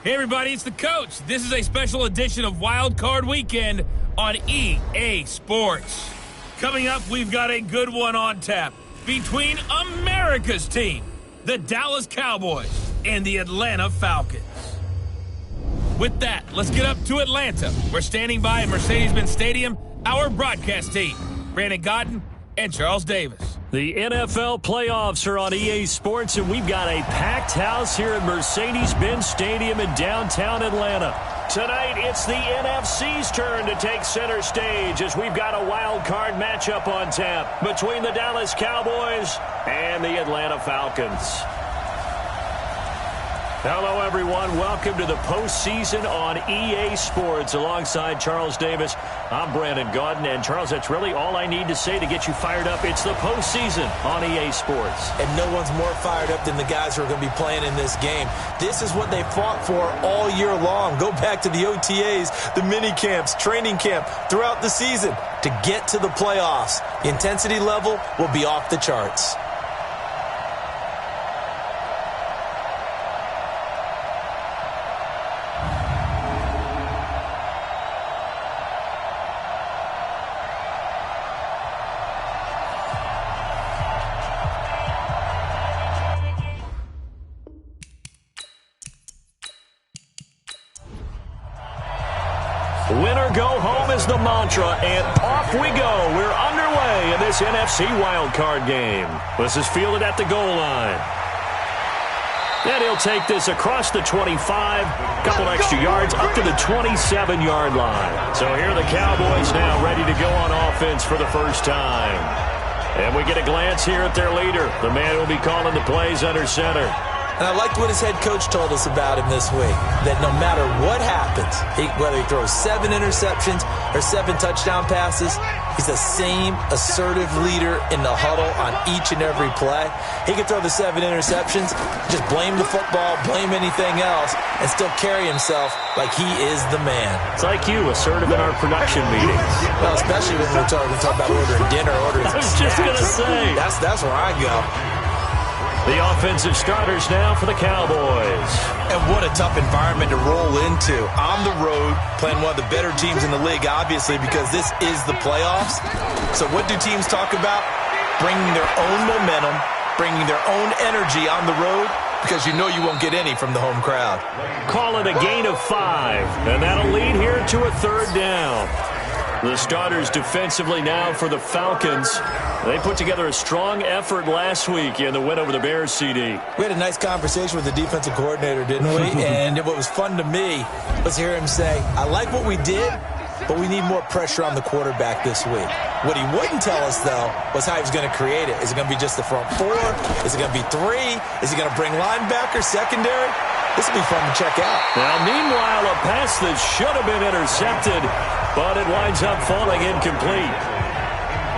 Hey everybody, it's the coach. This is a special edition of Wildcard Weekend on EA Sports. Coming up, we've got a good one on tap between America's team, the Dallas Cowboys, and the Atlanta Falcons. With that, let's get up to Atlanta. We're standing by at Mercedes-Benz Stadium, our broadcast team, Brandon Godden and Charles Davis. The NFL playoffs are on EA Sports, and we've got a packed house here at Mercedes-Benz Stadium in downtown Atlanta. Tonight, it's the NFC's turn to take center stage as we've got a wild card matchup on tap between the Dallas Cowboys and the Atlanta Falcons. Hello, everyone. Welcome to the postseason on EA Sports. Alongside Charles Davis, I'm Brandon Godden. And, Charles, that's really all I need to say to get you fired up. It's the postseason on EA Sports. And no one's more fired up than the guys who are going to be playing in this game. This is what they fought for all year long. Go back to the OTAs, the mini camps, training camp, throughout the season to get to the playoffs. The intensity level will be off the charts. Win or go home is the mantra, and off we go. We're underway in this NFC Wildcard game. This is fielded at the goal line. And he'll take this across the 25, couple extra yards, up to the 27-yard line. So here are the Cowboys now ready to go on offense for the first time. And we get a glance here at their leader, the man who will be calling the plays under center. And I liked what his head coach told us about him this week, that no matter what happens, whether he throws 7 interceptions or 7 touchdown passes, he's the same assertive leader in the huddle on each and every play. He can throw the 7 interceptions, just blame the football, blame anything else, and still carry himself like he is the man. It's like you, assertive in our production meetings. Well, especially when we're talking about ordering dinner, ordering I was just going to say. That's where I go. The offensive starters now for the Cowboys. And what a tough environment to roll into. On the road, playing one of the better teams in the league, obviously, because this is the playoffs. So what do teams talk about? Bringing their own momentum, bringing their own energy on the road, because you know you won't get any from the home crowd. Call it a gain of 5, and that'll lead here to a third down. The starters defensively now for the Falcons. They put together a strong effort last week in the win over the Bears, CD. We had a nice conversation with the defensive coordinator, didn't we? And what was fun to me was hear him say, I like what we did, but we need more pressure on the quarterback this week. What he wouldn't tell us, though, was how he was going to create it. Is it going to be just the front 4? Is it going to be 3? Is he going to bring linebacker, secondary? This will be fun to check out. Now, meanwhile, a pass that should have been intercepted, but it winds up falling incomplete.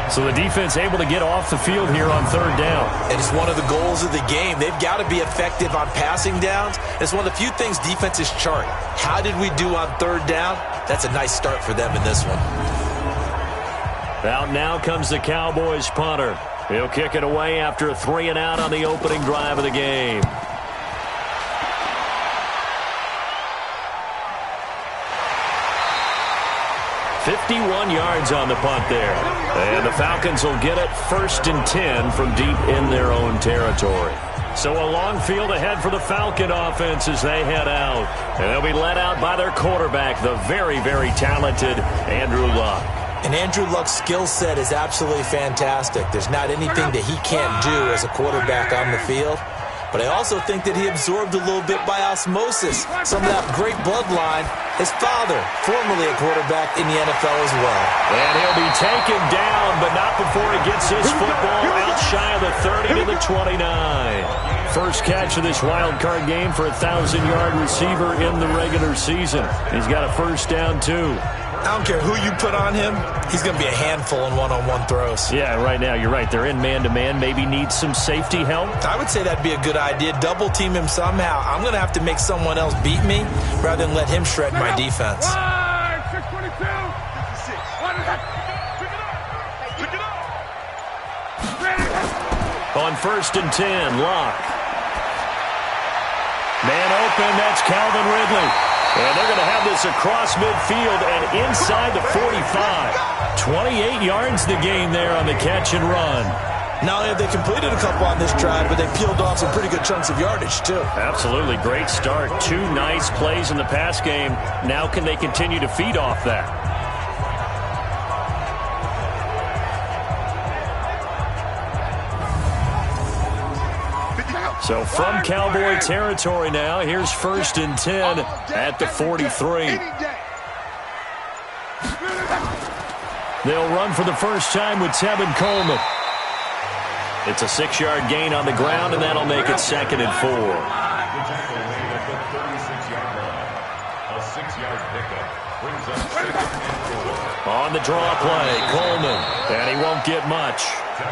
So the defense able to get off the field here on third down. And it's one of the goals of the game. They've got to be effective on passing downs. It's one of the few things defenses chart. How did we do on third down? That's a nice start for them in this one. Out now comes the Cowboys punter. He'll kick it away after a 3-and-out on the opening drive of the game. 51 yards on the punt there. And the Falcons will get it 1st and 10 from deep in their own territory. So a long field ahead for the Falcon offense as they head out. And they'll be led out by their quarterback, the very, very talented Andrew Luck. And Andrew Luck's skill set is absolutely fantastic. There's not anything that he can't do as a quarterback on the field. But I also think that he absorbed a little bit by osmosis some of that great bloodline. His father, formerly a quarterback in the NFL as well. And he'll be taken down, but not before he gets his football out shy of the 30 to the 29. First catch of this wild card game for a 1,000-yard receiver in the regular season. He's got a first down, too. I don't care who you put on him, he's going to be a handful in one-on-one throws. Yeah, right now, you're right. They're in man-to-man, maybe need some safety help. I would say that'd be a good idea. Double team him somehow. I'm going to have to make someone else beat me rather than let him shred my defense. On 1st and 10, Locke. Man open, that's Calvin Ridley. And they're going to have this across midfield and inside the 45. 28 yards the gain there on the catch and run. Not only have they completed a couple on this drive, but they peeled off some pretty good chunks of yardage, too. Absolutely. Great start. 2 nice plays in the pass game. Now can they continue to feed off that? So from Cowboy territory now, here's 1st and 10 at the 43. They'll run for the first time with Tevin Coleman. It's a 6-yard gain on the ground, and that'll make it 2nd and 4. On the draw play, Coleman, and he won't get much.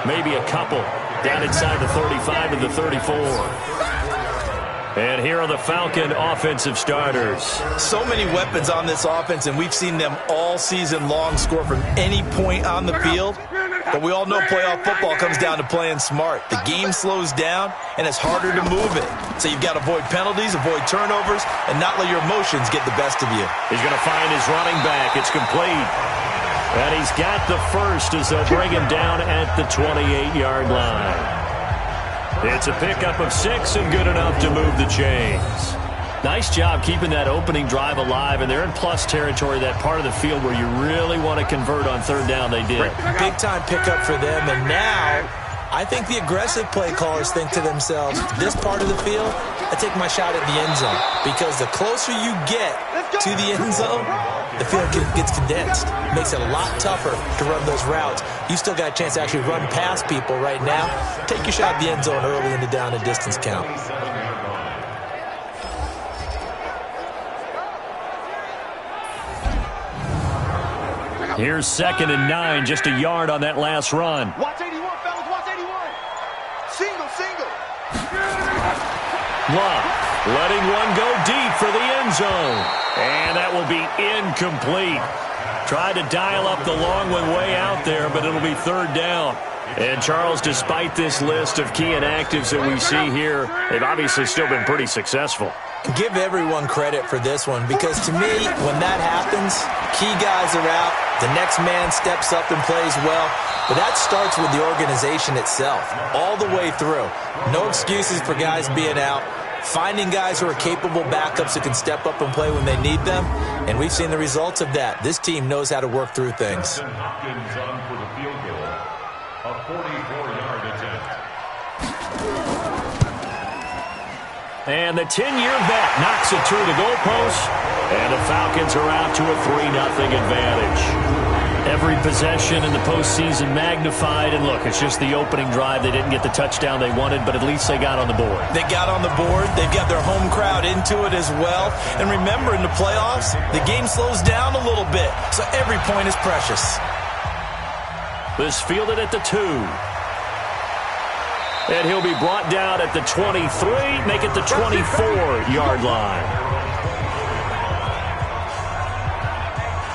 Maybe a couple. Down inside the 35 and the 34. And here are the Falcon offensive starters. So many weapons on this offense, and we've seen them all season long score from any point on the field. But we all know playoff football comes down to playing smart. The game slows down, and it's harder to move it. So you've got to avoid penalties, avoid turnovers, and not let your emotions get the best of you. He's going to find his running back. It's complete. And he's got the first as they'll bring him down at the 28-yard line. It's a pickup of 6 and good enough to move the chains. Nice job keeping that opening drive alive, and they're in plus territory, that part of the field where you really want to convert on 3rd down. They did. Big-time pickup for them, and now I think the aggressive play callers think to themselves, this part of the field, I take my shot at the end zone, because the closer you get to the end zone, the field gets condensed. It makes it a lot tougher to run those routes. You still got a chance to actually run past people right now. Take your shot at the end zone early in the down and distance count. Here's 2nd and 9, just a yard on that last run. Watch 81, fellas, watch 81. Single. Love letting one go deep for the end zone. And that will be incomplete. Tried to dial up the long one way out there, but it'll be 3rd down. And, Charles, despite this list of key inactives that we see here, they've obviously still been pretty successful. Give everyone credit for this one, because to me, when that happens, key guys are out, the next man steps up and plays well, but that starts with the organization itself, all the way through. No excuses for guys being out, finding guys who are capable backups who can step up and play when they need them, and we've seen the results of that. This team knows how to work through things. Hopkins on for the field goal, a 44-yard attempt. And the 10-year vet knocks it through the goalpost, and the Falcons are out to a 3-0 advantage. Every possession in the postseason magnified, and look, it's just the opening drive. They didn't get the touchdown they wanted, but at least they got on the board. They got on the board. They've got their home crowd into it as well. And remember, in the playoffs, the game slows down a little bit, so every point is precious. This fielded at the 2. And he'll be brought down at the 23, make it the 24-yard line.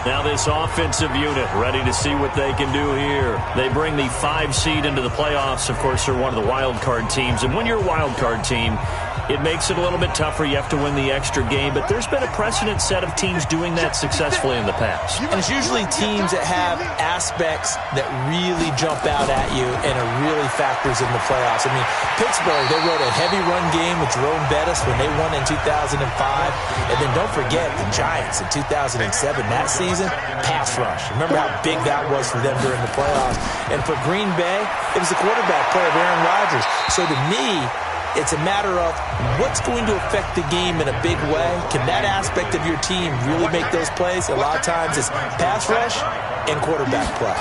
Now this offensive unit ready to see what they can do here. They bring the 5 seed into the playoffs. Of course, they're one of the wild card teams. And when you're a wild card team, it makes it a little bit tougher. You have to win the extra game. But there's been a precedent set of teams doing that successfully in the past. And it's usually teams that have aspects that really jump out at you and it really factors in the playoffs. I mean, Pittsburgh, they rode a heavy run game with Jerome Bettis when they won in 2005. And then don't forget the Giants in 2007. That season, pass rush. Remember how big that was for them during the playoffs. And for Green Bay, it was the quarterback play of Aaron Rodgers. So to me, it's a matter of what's going to affect the game in a big way. Can that aspect of your team really make those plays? A lot of times it's pass rush and quarterback play.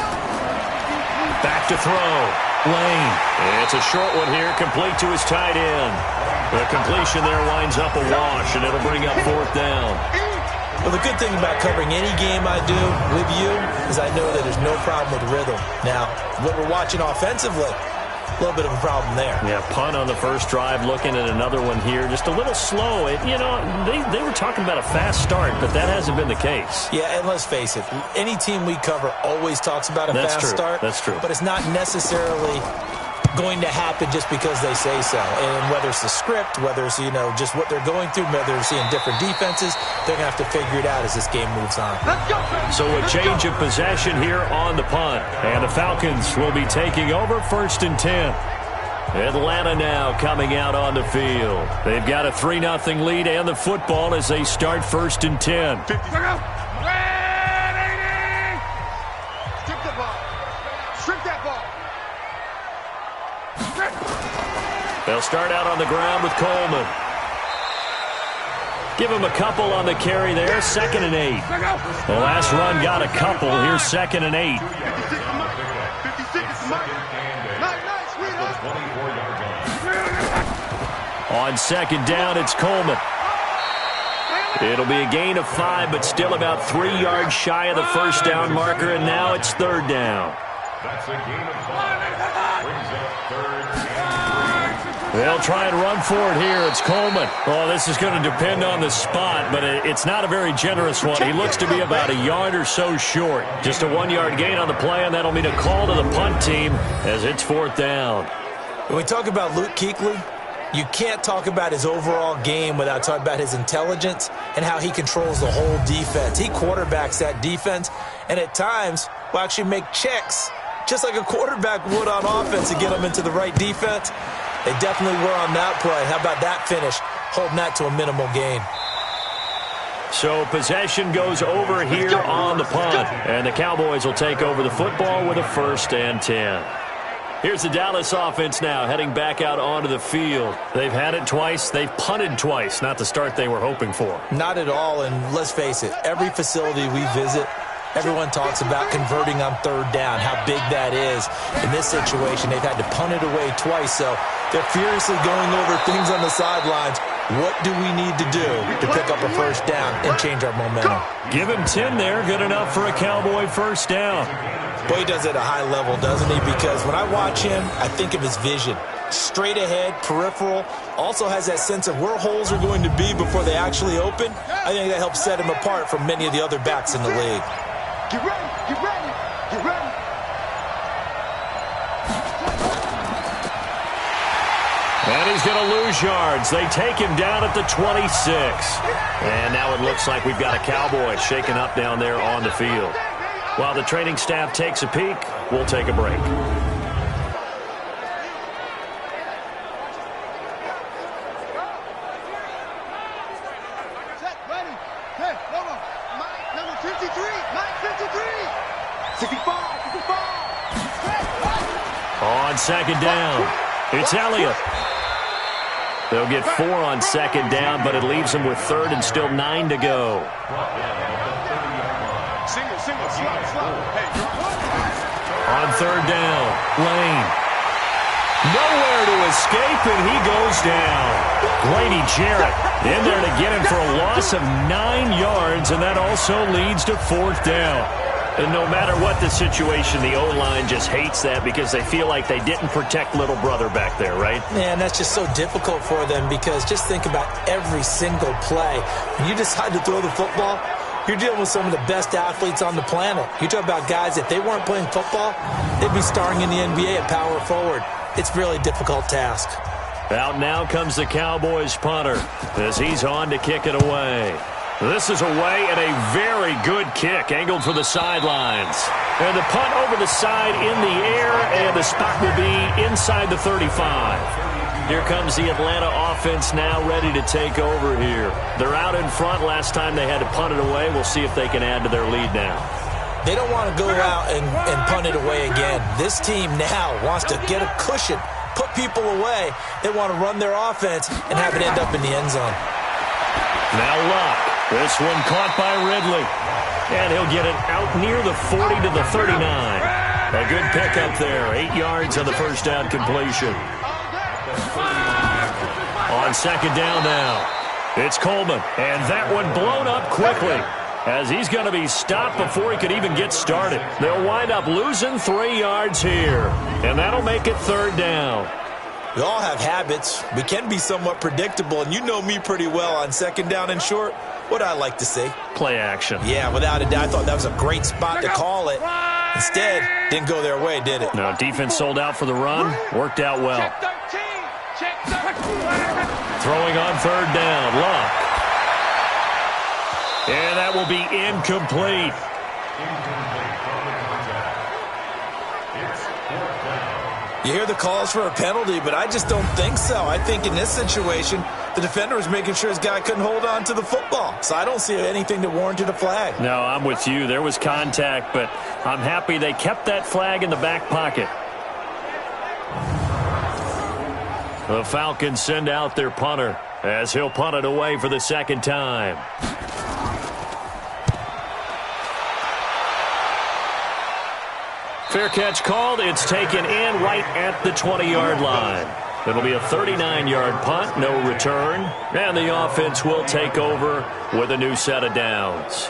Back to throw. Lane. It's a short one here, complete to his tight end. The completion there winds up a wash, and it'll bring up 4th down. Well, the good thing about covering any game I do with you is I know that there's no problem with rhythm. Now, what we're watching offensively, a little bit of a problem there. Yeah, punt on the first drive, looking at another one here. Just a little slow. They were talking about a fast start, but that hasn't been the case. Yeah, and let's face it, any team we cover always talks about a fast start. That's true. But it's not necessarily going to happen just because they say so. And whether it's the script, whether it's, just what they're going through, whether they're seeing different defenses, they're going to have to figure it out as this game moves on. So a change of possession here on the punt. And the Falcons will be taking over 1st and 10. Atlanta now coming out on the field. They've got a 3-0 lead and the football as they start 1st and 10. Strip the ball. Strip that ball. They'll start out on the ground with Coleman. Give him a couple on the carry there. 2nd and 8. The last run got a couple. Here's 2nd and 8. 56 is Mike. Nice, sweetheart. On 2nd down, it's Coleman. It'll be a gain of 5, but still about 3 yards shy of the 1st down marker, and now it's 3rd down. That's a gain of 5. Brings up 3rd and 3. They'll try and run for it here. It's Coleman. Oh, this is going to depend on the spot, but it's not a very generous one. He looks to be about a yard or so short. Just a 1-yard gain on the play, and that'll mean a call to the punt team as it's 4th down. When we talk about Luke Kuechly, you can't talk about his overall game without talking about his intelligence and how he controls the whole defense. He quarterbacks that defense, and at times will actually make checks, just like a quarterback would on offense, to get them into the right defense. They definitely were on that play. How about that finish, holding that to a minimal gain? So possession goes over here on the punt, and the Cowboys will take over the football with a 1st and 10. Here's the Dallas offense now, heading back out onto the field. They've had it twice. They've punted twice. Not the start they were hoping for. Not at all, and let's face it, every facility we visit, everyone talks about converting on 3rd down, how big that is. In this situation, they've had to punt it away twice, so they're furiously going over things on the sidelines. What do we need to do to pick up a 1st down and change our momentum? Give him 10 there. Good enough for a Cowboy 1st down. Boy, he does it at a high level, doesn't he? Because when I watch him, I think of his vision. Straight ahead, peripheral. Also has that sense of where holes are going to be before they actually open. I think that helps set him apart from many of the other backs in the league. Get ready, get ready, get ready. And he's going to lose yards. They take him down at the 26. And now it looks like we've got a Cowboy shaken up down there on the field. While the training staff takes a peek, we'll take a break. Set, ready. Hey, Lobo. Mike, number 53. Mike, 53. 65, 65. On 2nd down, it's Elliott. They'll get 4 on 2nd down, but it leaves them with 3rd and still 9 to go. Single, slot. Hey. On 3rd down, Lane. Nowhere to escape, and he goes down. Grady Jarrett in there to get him for a loss of 9 yards, and that also leads to 4th down. And no matter what the situation, the O-line just hates that because they feel like they didn't protect little brother back there, right? Man, that's just so difficult for them because just think about every single play. When you decide to throw the football, you're dealing with some of the best athletes on the planet. You talk about guys, if they weren't playing football, they'd be starring in the NBA at power forward. It's a really difficult task. Out now comes the Cowboys punter as he's on to kick it away. This is away and a very good kick, angled for the sidelines. And the punt over the side in the air, and the spot will be inside the 35. Here comes the Atlanta offense now ready to take over here. They're out in front. Last time they had to punt it away. We'll see if they can add to their lead now. They don't want to go out and punt it away again. This team now wants to get a cushion, put people away. They want to run their offense and have it end up in the end zone. Now Luck. This one caught by Ridley. And he'll get it out near the 40 to the 39. A good pickup there. 8 yards on the 1st down completion. On 2nd down now, it's Coleman. And that one blown up quickly as he's going to be stopped before he could even get started. They'll wind up losing 3 yards here. And that'll make it 3rd down. We all have habits. We can be somewhat predictable, and you know me pretty well on 2nd down and short. What I like to see. Play action. Yeah, without a doubt. I thought that was a great spot to call it. Instead, didn't go their way, did it? No, defense sold out for the run. Worked out well. Throwing on third down. Luck. And that will be incomplete. You hear the calls for a penalty, but I just don't think so. I think in this situation, the defender was making sure his guy couldn't hold on to the football. So I don't see anything that warranted a flag. No, I'm with you. There was contact, but I'm happy they kept that flag in the back pocket. The Falcons send out their punter as he'll punt it away for the second time. Fair catch called. It's taken in right at the 20-yard line. It'll be a 39-yard punt, no return. And the offense will take over with a new set of downs.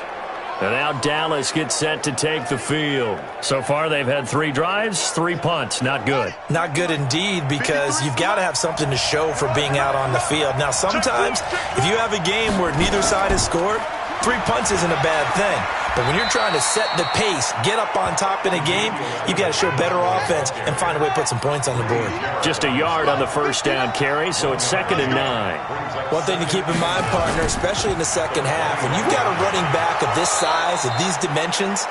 And now Dallas gets set to take the field. So far, they've had 3 drives, 3 punts. Not good. Not good indeed, because you've got to have something to show for being out on the field. Now, sometimes, if you have a game where neither side has scored, 3 punts isn't a bad thing. But when you're trying to set the pace, get up on top in a game, you've got to show better offense and find a way to put some points on the board. Just a yard on the first down carry, so it's 2nd and 9. One thing to keep in mind, partner, especially in the second half, when you've got a running back of this size, of these dimensions,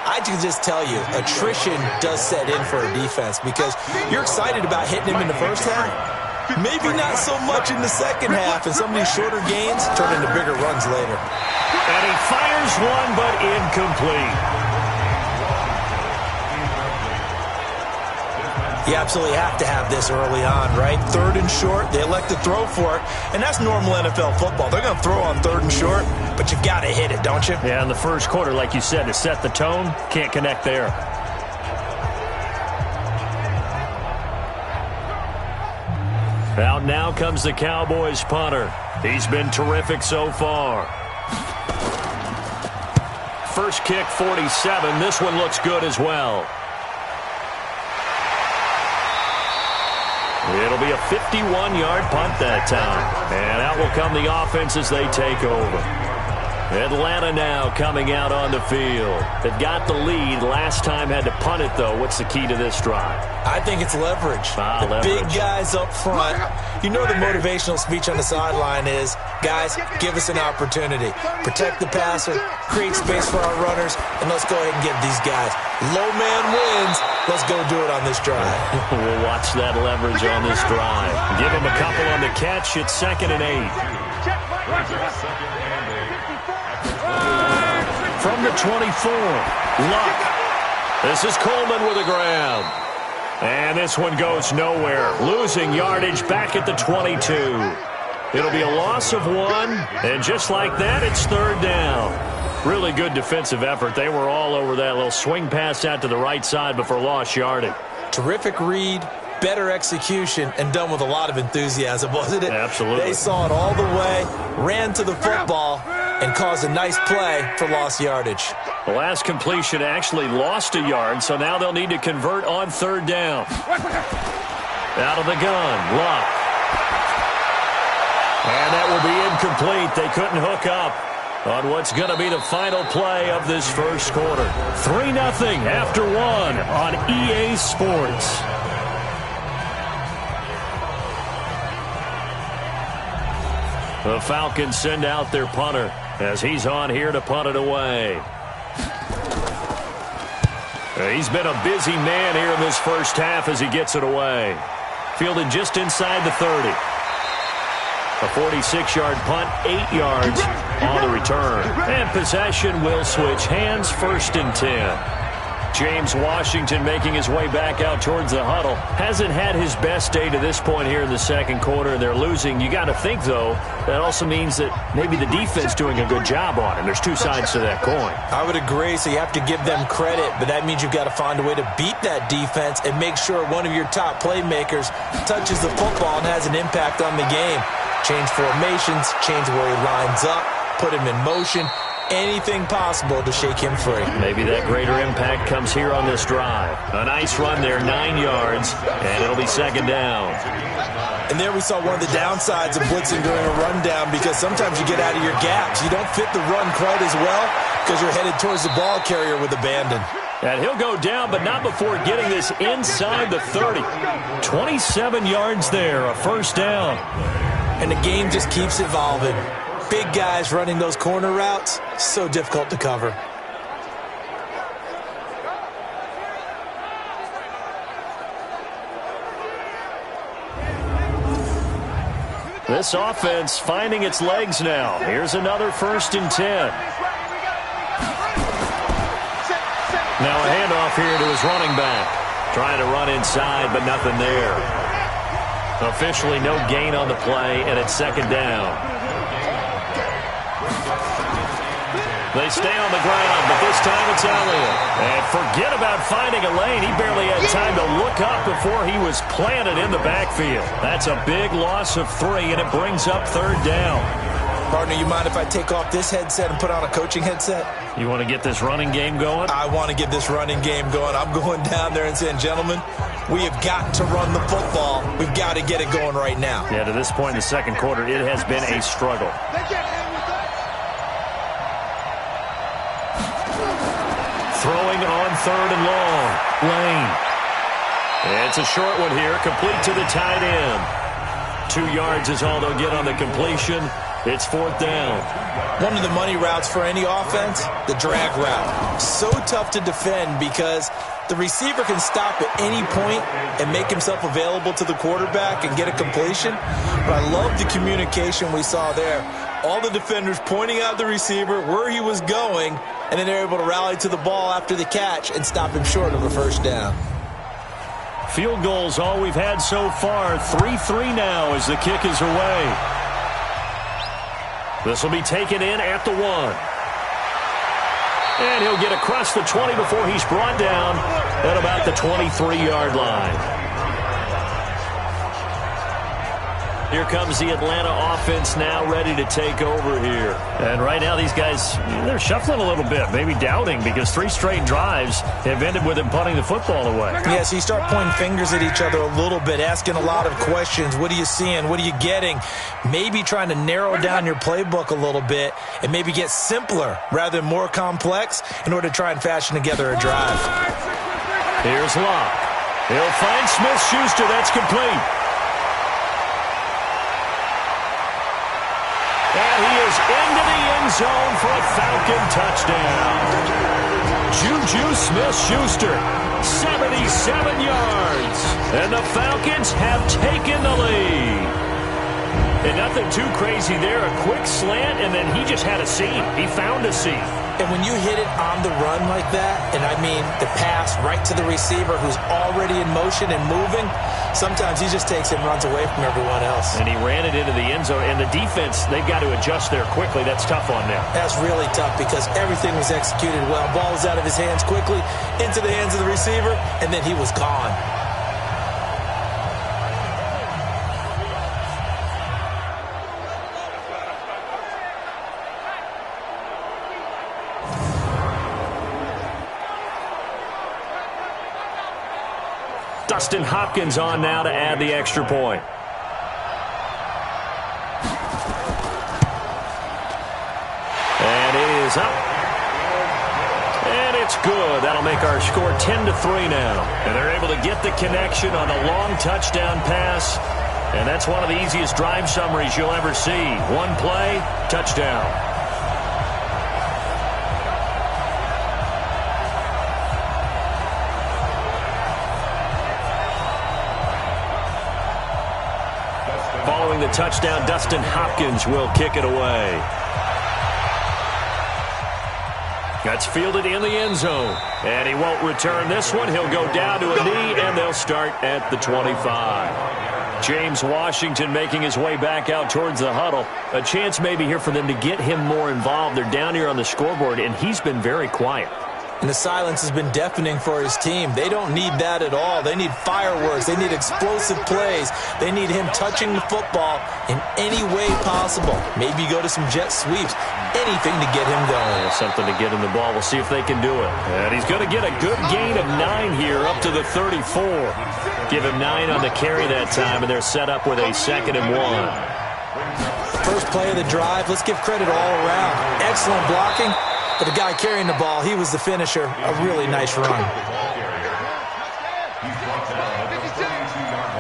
I can just tell you, attrition does set in for a defense because you're excited about hitting him in the first half. Maybe not so much in the second half, and some of these shorter gains turn into bigger runs later. And he fires one, but incomplete. You absolutely have to have this early on, right? 3rd and short, they elect to throw for it, and that's normal NFL football. They're going to throw on 3rd and short, but you've got to hit it, don't you? Yeah, in the first quarter, like you said, to set the tone, can't connect there. Out now comes the Cowboys punter. He's been terrific so far. First kick, 47. This one looks good as well. It'll be a 51-yard punt that time. And out will come the offense as they take over. Atlanta now coming out on the field. They've got the lead. Last time had to punt it, though. What's the key to this drive? I think it's leverage. Big guys up front. You know the motivational speech on the sideline is, guys, give us an opportunity. Protect the passer, create space for our runners, and let's go ahead and get these guys. Low man wins. Let's go do it on this drive. We'll watch that leverage on this drive. Give them a couple on the catch. It's 2nd and 8. From the 24, Luck. This is Coleman with a grab. And this one goes nowhere. Losing yardage back at the 22. It'll be a loss of 1. And just like that, it's 3rd down. Really good defensive effort. They were all over that little swing pass out to the right side before lost yardage. Terrific read, better execution, and done with a lot of enthusiasm, wasn't it? Absolutely. They saw it all the way, ran to the football, and caused a nice play for lost yardage. The last completion actually lost a yard, so now they'll need to convert on 3rd down. Out of the gun, Luck. And that will be incomplete. They couldn't hook up on what's going to be the final play of this first quarter. 3-0 after 1 on EA Sports. The Falcons send out their punter as he's on here to punt it away. He's been a busy man here in this first half as he gets it away. Fielded just inside the 30. A 46-yard punt, 8 yards on the return. And possession will switch hands, 1st and 10. James Washington making his way back out towards the huddle. Hasn't had his best day to this point here in the second quarter. They're losing. You got to think, though, that also means that maybe the defense doing a good job on him. There's 2 sides to that coin. I would agree, so you have to give them credit, but that means you've got to find a way to beat that defense and make sure one of your top playmakers touches the football and has an impact on the game. Change formations, change where he lines up, put him in motion. Anything possible to shake him free. Maybe that greater impact comes here on this drive. A nice run there, 9 yards, and it'll be 2nd down. And there we saw one of the downsides of blitzing during a rundown, because sometimes you get out of your gaps. You don't fit the run quite as well because you're headed towards the ball carrier with abandon. And he'll go down, but not before getting this inside the 30. 27 yards there, a first down. And the game just keeps evolving. Big guys running those corner routes, so difficult to cover. This offense finding its legs now. Here's another 1st and 10. Now a handoff here to his running back. Trying to run inside, but nothing there. Officially no gain on the play, and it's 2nd down. They stay on the ground, but this time it's Elliott. And forget about finding a lane. He barely had time to look up before he was planted in the backfield. That's a big loss of 3, and it brings up 3rd down. Partner, you mind if I take off this headset and put on a coaching headset? You want to get this running game going? I want to get this running game going. I'm going down there and saying, gentlemen, we have got to run the football. We've got to get it going right now. Yeah, to this point in the 2nd quarter, it has been a struggle. Throwing on 3rd and long. Lane. It's a short one here, complete to the tight end. 2 yards is all they'll get on the completion. It's 4th down. One of the money routes for any offense, the drag route. So tough to defend because the receiver can stop at any point and make himself available to the quarterback and get a completion. But I love the communication we saw there. All the defenders pointing out the receiver, where he was going, and then they're able to rally to the ball after the catch and stop him short of a 1st down. Field goals all we've had so far. 3-3 now as the kick is away. This will be taken in at the 1. And he'll get across the 20 before he's brought down at about the 23-yard line. Here comes the Atlanta offense now ready to take over here. And right now these guys, they're shuffling a little bit, maybe doubting because 3 straight drives have ended with them punting the football away. Yeah, so you start pointing fingers at each other a little bit, asking a lot of questions. What are you seeing? What are you getting? Maybe trying to narrow down your playbook a little bit and maybe get simpler rather than more complex in order to try and fashion together a drive. Here's Locke. He'll find Smith-Schuster. That's complete. And he is into the end zone for a Falcon touchdown. Juju Smith-Schuster, 77 yards. And the Falcons have taken the lead. And nothing too crazy there. A quick slant, and then he just had a seam. He found a seam. And when you hit it on the run like that, and I mean the pass right to the receiver who's already in motion and moving, sometimes he just takes it and runs away from everyone else. And he ran it into the end zone. And the defense, they've got to adjust there quickly. That's tough on them. That's really tough because everything was executed well. Ball was out of his hands quickly, into the hands of the receiver, and then he was gone. Dustin Hopkins on now to add the extra point. And it is up. And it's good. That'll make our score 10-3 now. And they're able to get the connection on a long touchdown pass. And that's one of the easiest drive summaries you'll ever see. One play, touchdown. Following the touchdown, Dustin Hopkins will kick it away. That's fielded in the end zone. And he won't return this one. He'll go down to a knee, and they'll start at the 25. James Washington making his way back out towards the huddle. A chance maybe here for them to get him more involved. They're down here on the scoreboard, and he's been very quiet. And the silence has been deafening for his team. They don't need that at all. They need fireworks. They need explosive plays. They need him touching the football in any way possible. Maybe go to some jet sweeps. Anything to get him going. Something to get him the ball. We'll see if they can do it. And he's going to get a good gain of 9 here up to the 34. Give him 9 on the carry that time, and they're set up with a 2nd and 1. First play of the drive. Let's give credit all around. Excellent blocking. For the guy carrying the ball, he was the finisher. A really nice run.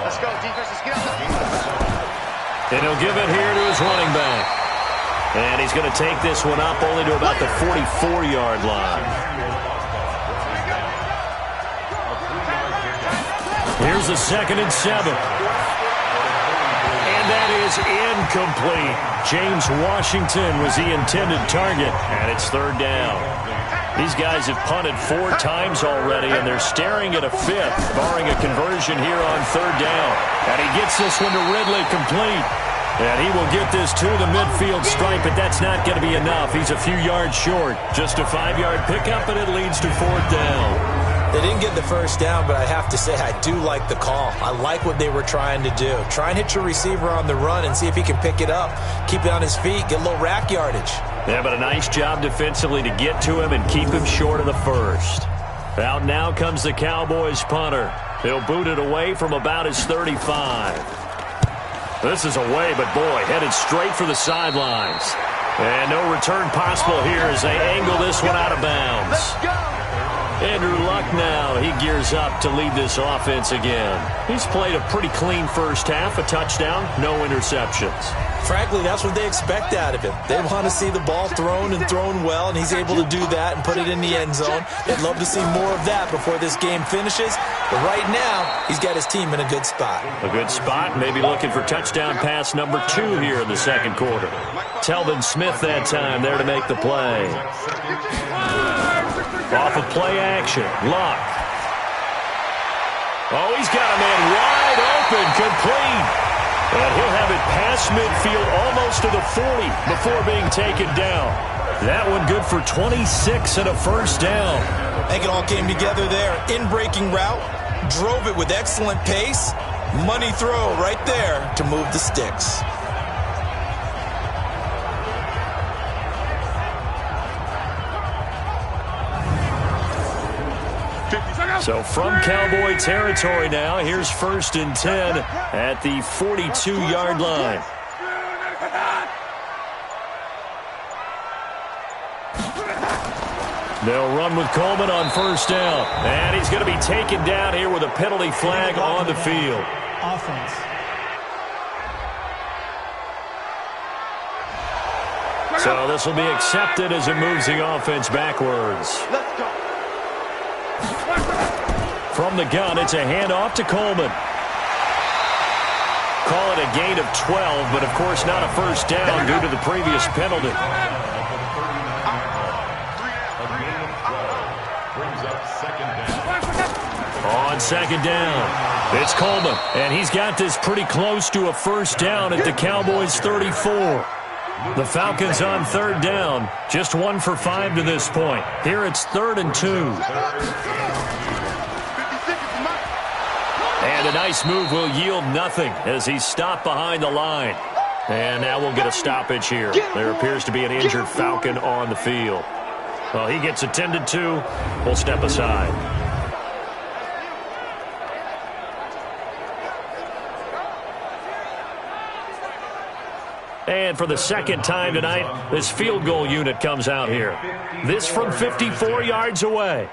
Let's go, defensive skill. And he'll give it here to his running back. And he's going to take this one up only to about the 44-yard line. Here's the 2nd and 7. And that is incomplete. James Washington was the intended target, and it's 3rd down. These guys have punted 4 times already, and they're staring at a 5th, barring a conversion here on 3rd down. And he gets this one to Ridley complete. And he will get this to the midfield stripe, but that's not going to be enough. He's a few yards short. Just a 5-yard pickup, and it leads to 4th down. They didn't get the 1st down, but I have to say I do like the call. I like what they were trying to do. Try and hit your receiver on the run and see if he can pick it up. Keep it on his feet, get a little rack yardage. Yeah, but a nice job defensively to get to him and keep him short of the 1st. Out now comes the Cowboys punter. He'll boot it away from about his 35. This is away, but boy, headed straight for the sidelines. And no return possible here as they angle this one out of bounds. Let's go. Andrew Luck now, he gears up to lead this offense again. He's played a pretty clean first half, a touchdown, no interceptions. Frankly, that's what they expect out of him. They want to see the ball thrown and thrown well, and he's able to do that and put it in the end zone. They'd love to see more of that before this game finishes. But right now, he's got his team in a good spot. A good spot, maybe looking for touchdown pass number 2 here in the 2nd quarter. Telvin Smith that time there to make the play. Off of play action, Luck. Oh, he's got a man wide open, complete. And he'll have it past midfield almost to the 40 before being taken down. That one good for 26 and a 1st down. I think it all came together there. In-breaking route, drove it with excellent pace. Money throw right there to move the sticks. So from Cowboy territory now, here's 1st and 10 at the 42-yard line. They'll run with Coleman on 1st down. And he's going to be taken down here with a penalty flag on the field. Offense. So this will be accepted as it moves the offense backwards. Let's go. From the gun, it's a handoff to Coleman. Call it a gain of 12, but of course not a 1st down due to the previous penalty. On 2nd down, it's Coleman, and he's got this pretty close to a 1st down at the Cowboys' 34. The Falcons on 3rd down, just 1 for 5 to this point. Here it's 3rd and 2. And a nice move will yield nothing as he's stopped behind the line. And now we'll get a stoppage here. There appears to be an injured Falcon on the field. Well, he gets attended to. We'll step aside. And for the 2nd time tonight, this field goal unit comes out here. This from 54 yards away.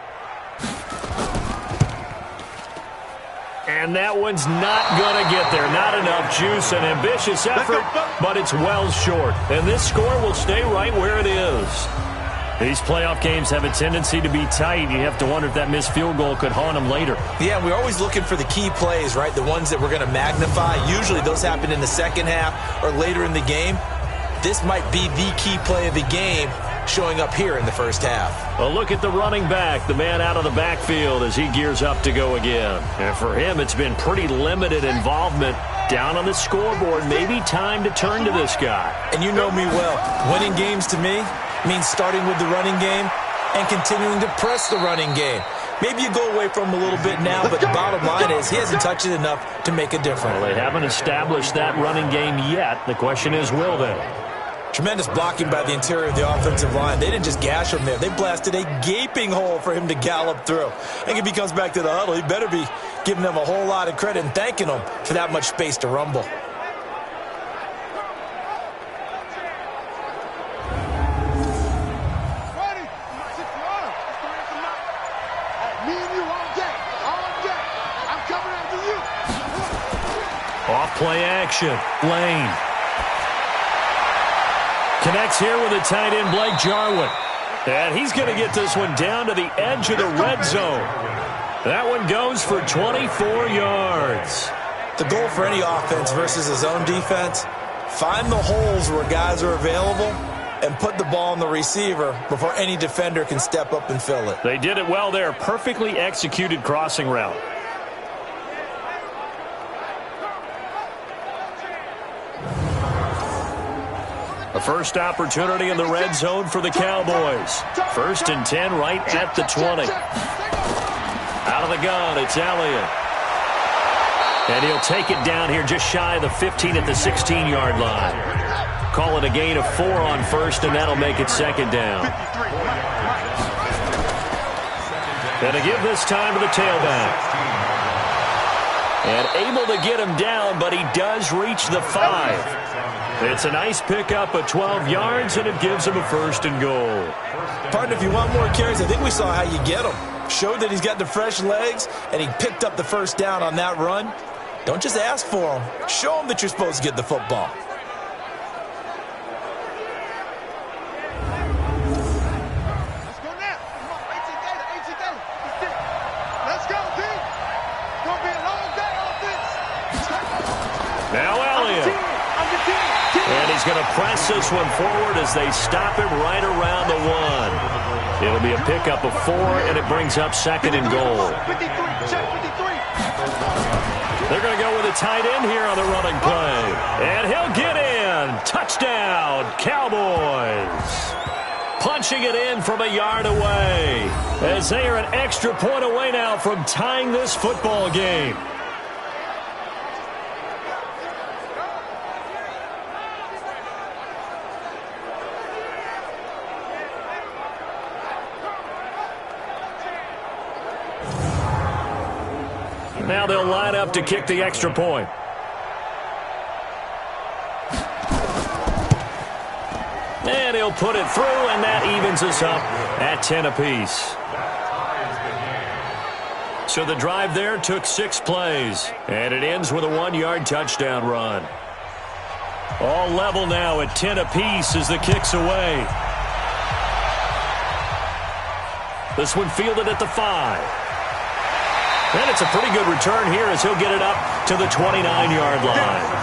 And that one's not going to get there. Not enough juice, an ambitious effort, but it's well short. And this score will stay right where it is. These playoff games have a tendency to be tight. You have to wonder if that missed field goal could haunt them later. Yeah, we're always looking for the key plays, right? The ones that we're going to magnify. Usually those happen in the 2nd half or later in the game. This might be the key play of the game showing up here in the 1st half. A look at the running back, the man out of the backfield as he gears up to go again. And for him, it's been pretty limited involvement down on the scoreboard. Maybe time to turn to this guy. And you know me well. Winning games to me means starting with the running game and continuing to press the running game. Maybe you go away from him a little bit now, but the bottom line is he hasn't touched it enough to make a difference. Well, they haven't established that running game yet. The question is, will they? Tremendous blocking by the interior of the offensive line. They didn't just gash him there. They blasted a gaping hole for him to gallop through. I think if he comes back to the huddle, he better be giving them a whole lot of credit and thanking them for that much space to rumble. play action. Lane. Connects here with the tight end, Blake Jarwin. And he's going to get this one down to the edge of the red zone. That one goes for 24 yards. The goal for any offense versus his own defense, find the holes where guys are available and put the ball on the receiver before any defender can step up and fill it. They did it well there. Perfectly executed crossing route. A first opportunity in the red zone for the Cowboys. 1st and 10 right at the 20. Out of the gun, it's Elliott. And he'll take it down here just shy of the 15 at the 16-yard line. Call it a gain of 4 on 1st, and that'll make it 2nd down. And to give this time to the tailback. And able to get him down, but he does reach the 5. It's a nice pickup of 12 yards, and it gives him a 1st and goal. Partner, if you want more carries, I think we saw how you get him. Showed that he's got the fresh legs, and he picked up the 1st down on that run. Don't just ask for him. Show him that you're supposed to get the football. Let's go now. Come on, 18 data. Let's go, team. It's going to be a long day on this. Now Elliott. And he's going to press this one forward as they stop him right around the 1. It'll be a pickup of 4, and it brings up 2nd and goal. 53, check 53. They're going to go with a tight end here on the running play. And he'll get in. Touchdown, Cowboys. Punching it in from a yard away, as they are an extra point away now from tying this football game. Now they'll line up to kick the extra point. And he'll put it through, and that evens us up at 10 apiece. So the drive there took 6 plays, and it ends with a 1-yard touchdown run. All level now at 10 apiece as the kick's away. This one fielded at the 5. And it's a pretty good return here as he'll get it up to the 29-yard line.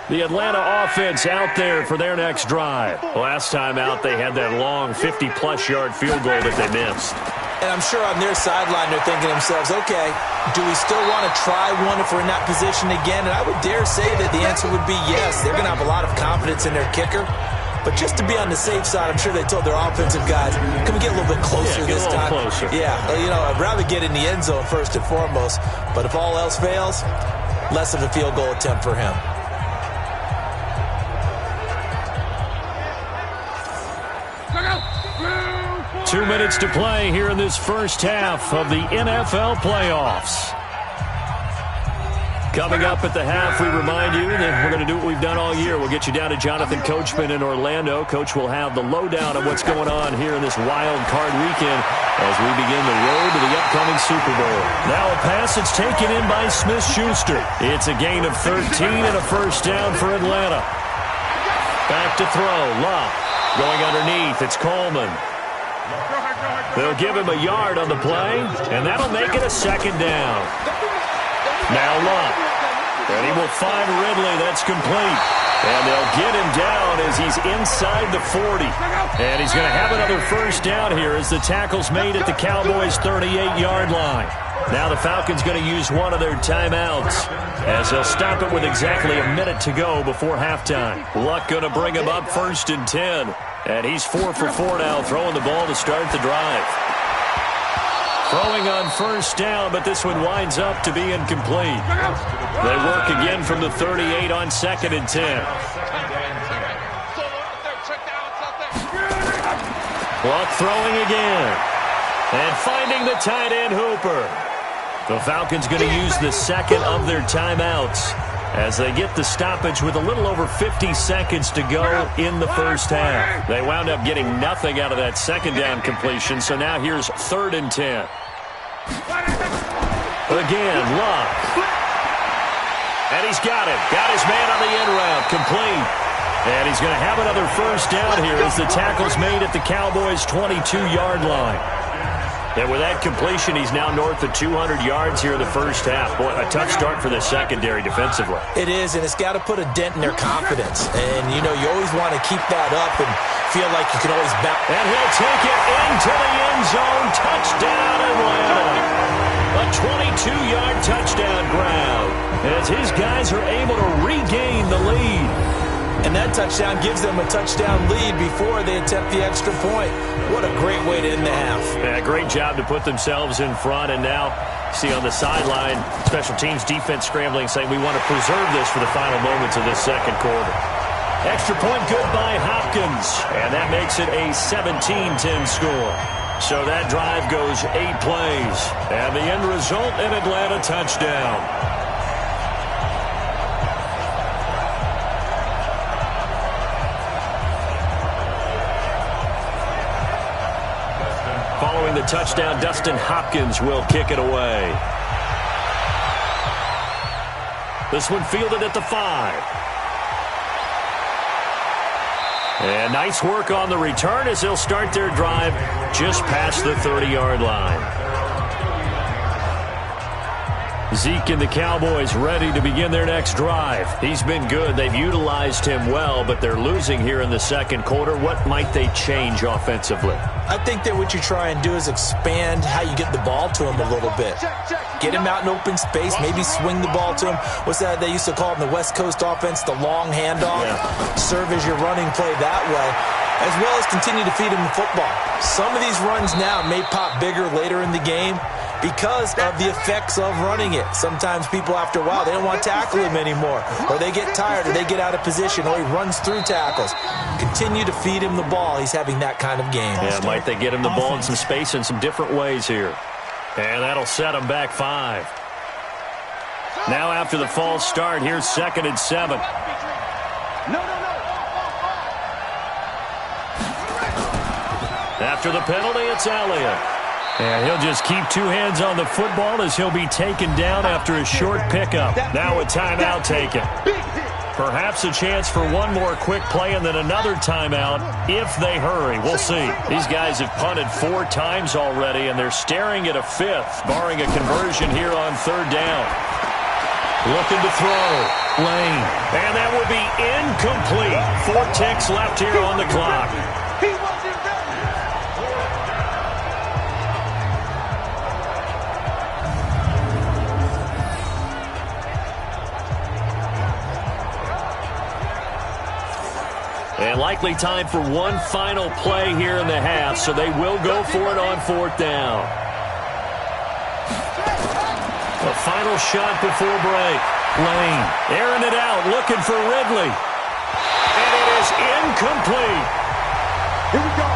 The Atlanta offense out there for their next drive. Last time out, they had that long 50-plus yard field goal that they missed. And I'm sure on their sideline they're thinking to themselves, okay, do we still want to try one if we're in that position again? And I would dare say that the answer would be yes. They're going to have a lot of confidence in their kicker. But just to be on the safe side, I'm sure they told their offensive guys, can we get a little bit closer this time? Closer. Yeah, you know, I'd rather get in the end zone first and foremost. But if all else fails, less of a field goal attempt for him. Two minutes to play here in this first half of the NFL playoffs. Coming up at the half, we remind you that we're going to do what we've done all year. We'll get you down to Jonathan Coachman in Orlando. Coach will have the lowdown of what's going on here in this wild card weekend as we begin the road to the upcoming Super Bowl. Now a pass that's taken in by Smith-Schuster. It's a gain of 13 and a first down for Atlanta. Back to throw. Luck going underneath. It's Coleman. They'll give him a yard on the play, and that'll make it a second down. Now Luck. And he will find Ridley. That's complete. And they'll get him down as he's inside the 40. And he's going to have another first down here as the tackle's made at the Cowboys' 38-yard line. Now the Falcons going to use one of their timeouts as they'll stop it with exactly a minute to go before halftime. Luck going to bring him up 1st and 10. And he's 4 for 4 now, throwing the ball to start the drive. Throwing on first down, but this one winds up to be incomplete. They work again from the 38 on 2nd and 10. Clock throwing again. And finding the tight end Hooper. The Falcons going to use the second of their timeouts as they get the stoppage with a little over 50 seconds to go in the first half. They wound up getting nothing out of that second down completion, so now here's 3rd and 10. Again, Luck. And he's got it. Got his man on the end route. Complete. And he's going to have another first down here as the tackle's made at the Cowboys' 22-yard line. And with that completion, he's now north of 200 yards here in the first half. Boy, a tough start for the secondary defensively. It is, and it's got to put a dent in their confidence. And, you know, you always want to keep that up and feel like you can always bounce. And he'll take it into the end zone. Touchdown, Atlanta. A 22-yard touchdown ground as his guys are able to regain the lead. And that touchdown gives them a touchdown lead before they attempt the extra point. What a great way to end the half. Yeah, great job to put themselves in front. And now, see on the sideline, special teams defense scrambling, saying we want to preserve this for the final moments of this second quarter. Extra point good by Hopkins. And that makes it a 17-10 score. So that drive goes 8 plays. And the end result, an Atlanta touchdown. Following the touchdown, Dustin Hopkins will kick it away. This one fielded at the 5. And nice work on the return as they'll start their drive just past the 30-yard line. Zeke and the Cowboys ready to begin their next drive. He's been good. They've utilized him well, but they're losing here in the second quarter. What might they change offensively? I think that what you try and do is expand how you get the ball to him a little bit. Get him out in open space, maybe swing the ball to him. What's that they used to call it in the West Coast offense, the long handoff? Yeah. Serve as your running play that way, as well as continue to feed him the football. Some of these runs now may pop bigger later in the game because of the effects of running it. Sometimes people, after a while, they don't want to tackle him anymore, or they get tired, or they get out of position, or he runs through tackles. Continue to feed him the ball. He's having that kind of game. Yeah, might they get him the ball in some space in some different ways here. And that'll set him back 5. Now after the false start, here's 2nd and 7. After the penalty, it's Elliott. And he'll just keep 2 hands on the football as he'll be taken down after a short pickup. Now a timeout taken. Perhaps a chance for one more quick play and then another timeout if they hurry. We'll see. These guys have punted 4 times already, and they're staring at a 5th, barring a conversion here on 3rd down. Looking to throw. Lane. And that will be incomplete. 4 ticks left here on the clock. And likely time for one final play here in the half, so they will go for it on 4th down. A final shot before break. Lane airing it out, looking for Ridley. And it is incomplete. Here we go.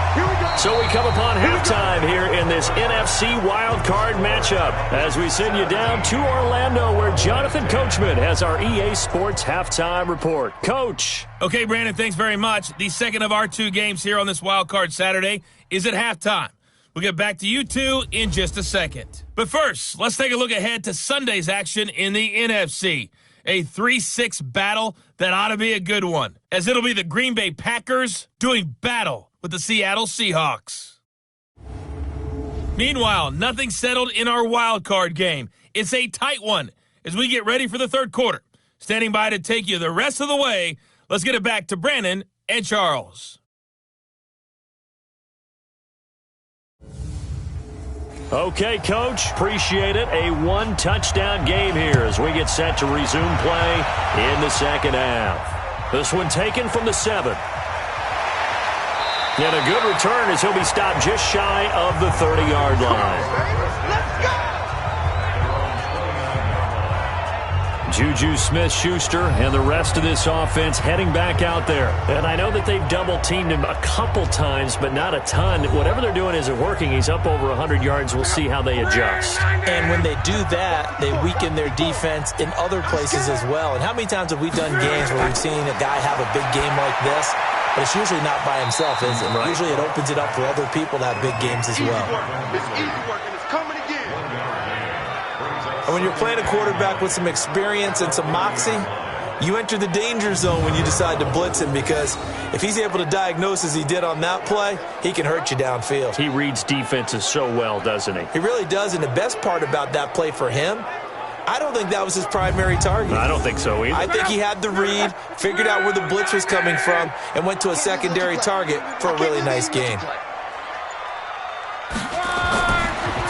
So we come upon halftime here in this NFC Wildcard matchup as we send you down to Orlando where Jonathan Coachman has our EA Sports Halftime Report. Coach. Okay, Brandon, thanks very much. The second of our 2 games here on this Wildcard Saturday is at halftime. We'll get back to you two in just a second. But first, let's take a look ahead to Sunday's action in the NFC. A 3-6 battle that ought to be a good one, as it'll be the Green Bay Packers doing battle with the Seattle Seahawks. Meanwhile, nothing settled in our wild card game. It's a tight one as we get ready for the third quarter. Standing by to take you the rest of the way, let's get it back to Brandon and Charles. Okay, Coach, appreciate it. A 1-touchdown game here as we get set to resume play in the second half. This one taken from the 7. And a good return as he'll be stopped just shy of the 30-yard line. Let's go! Juju Smith-Schuster and the rest of this offense heading back out there. And I know that they've double-teamed him a couple times, but not a ton. Whatever they're doing isn't working. He's up over 100 yards. We'll see how they adjust. And when they do that, they weaken their defense in other places as well. And how many times have we done games where we've seen a guy have a big game like this, but it's usually not by himself, is it? Right. Usually it opens it up for other people to have big games as well. It's easy work, and it's coming again. And when you're playing a quarterback with some experience and some moxie, you enter the danger zone when you decide to blitz him, because if he's able to diagnose as he did on that play, he can hurt you downfield. He reads defenses so well, doesn't he? He really does, and the best part about that play for him, I don't think that was his primary target. I don't think so either. I think he had the read, figured out where the blitz was coming from, and went to a secondary target for a really nice gain.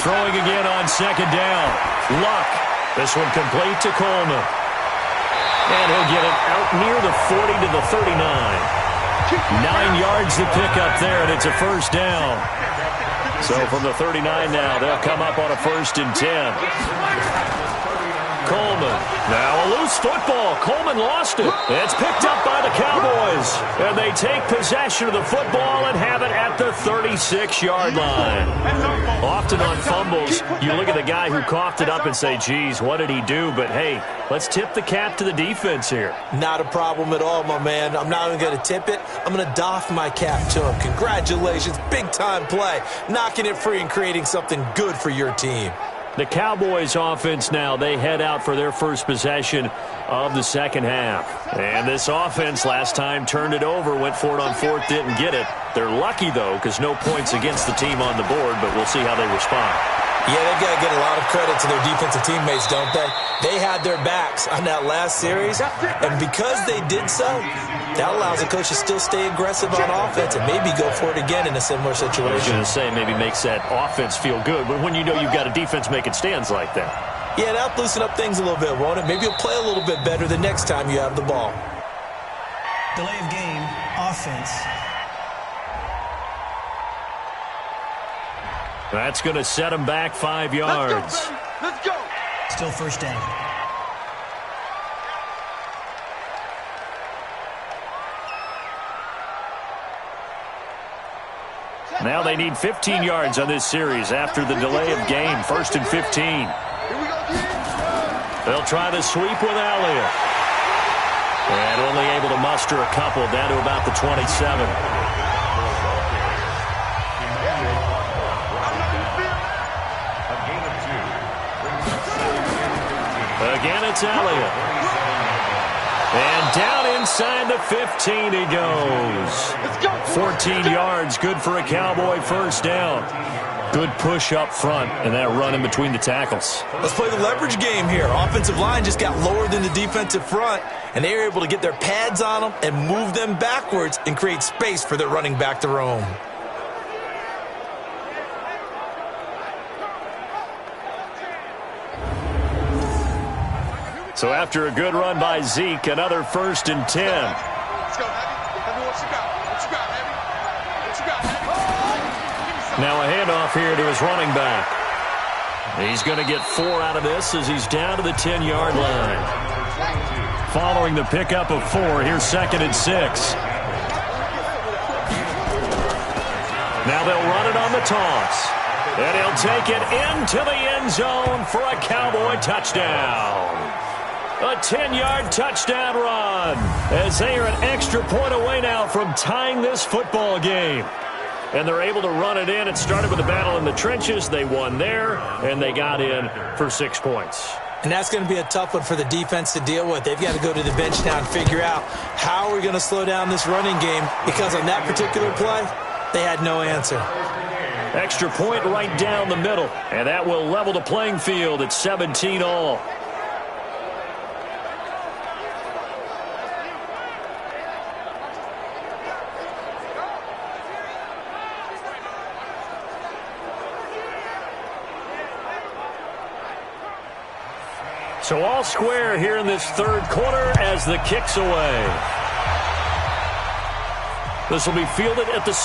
Throwing again on second down. Luck. This one complete to Coleman. And he'll get it out near the 40 to the 39. 9 yards to pick up there, and it's a first down. So from the 39 now, they'll come up on a 1st and 10. Coleman. Now a loose football. Coleman lost it. It's picked up by the Cowboys. And they take possession of the football and have it at the 36-yard line. Often on fumbles, you look at the guy who coughed it up and say, geez, what did he do? But, hey, let's tip the cap to the defense here. Not a problem at all, my man. I'm not even going to tip it. I'm going to doff my cap to him. Congratulations. Big-time play. Knocking it free and creating something good for your team. The Cowboys offense now, they head out for their first possession of the second half. And this offense last time turned it over, went for it on 4th, didn't get it. They're lucky, though, because no points against the team on the board, but we'll see how they respond. Yeah, they've got to get a lot of credit to their defensive teammates, don't they? They had their backs on that last series, and because they did so, that allows the coach to still stay aggressive on offense and maybe go for it again in a similar situation. I was going to say, maybe makes that offense feel good, but when you know you've got a defense making stands like that. Yeah, that'll loosen up things a little bit, won't it? Maybe you'll play a little bit better the next time you have the ball. Delay of game, offense. That's going to set him back 5 yards. Let's go. Still first down. Now they need 15 yards on this series after the delay of game. 1st and 15. Here we go again. They'll try to sweep with Elliott. And only able to muster a couple down to about the 27. Again, it's Elliott. And down inside the 15 he goes. 14 yards, good for a Cowboy first down. Good push up front, and that run in between the tackles. Let's play the leverage game here. Offensive line just got lower than the defensive front, and they were able to get their pads on them and move them backwards and create space for their running back to roam. So after a good run by Zeke, another 1st and 10. Let's go, Heavy. What you got? What you got, Heavy? What you got, Heavy? Now a handoff here to his running back. He's going to get 4 out of this as he's down to the 10-yard line. Following the pickup of 4, here's 2nd and 6. Now they'll run it on the toss. And he'll take it into the end zone for a Cowboy touchdown. A 10-yard touchdown run as they are an extra point away now from tying this football game. And they're able to run it in. It started with a battle in the trenches. They won there, and they got in for 6 points. And that's going to be a tough one for the defense to deal with. They've got to go to the bench now and figure out how are we going to slow down this running game, because on that particular play, they had no answer. Extra point right down the middle, and that will level the playing field at 17 all. So all square here in this third quarter as the kick's away. This will be fielded at the 6.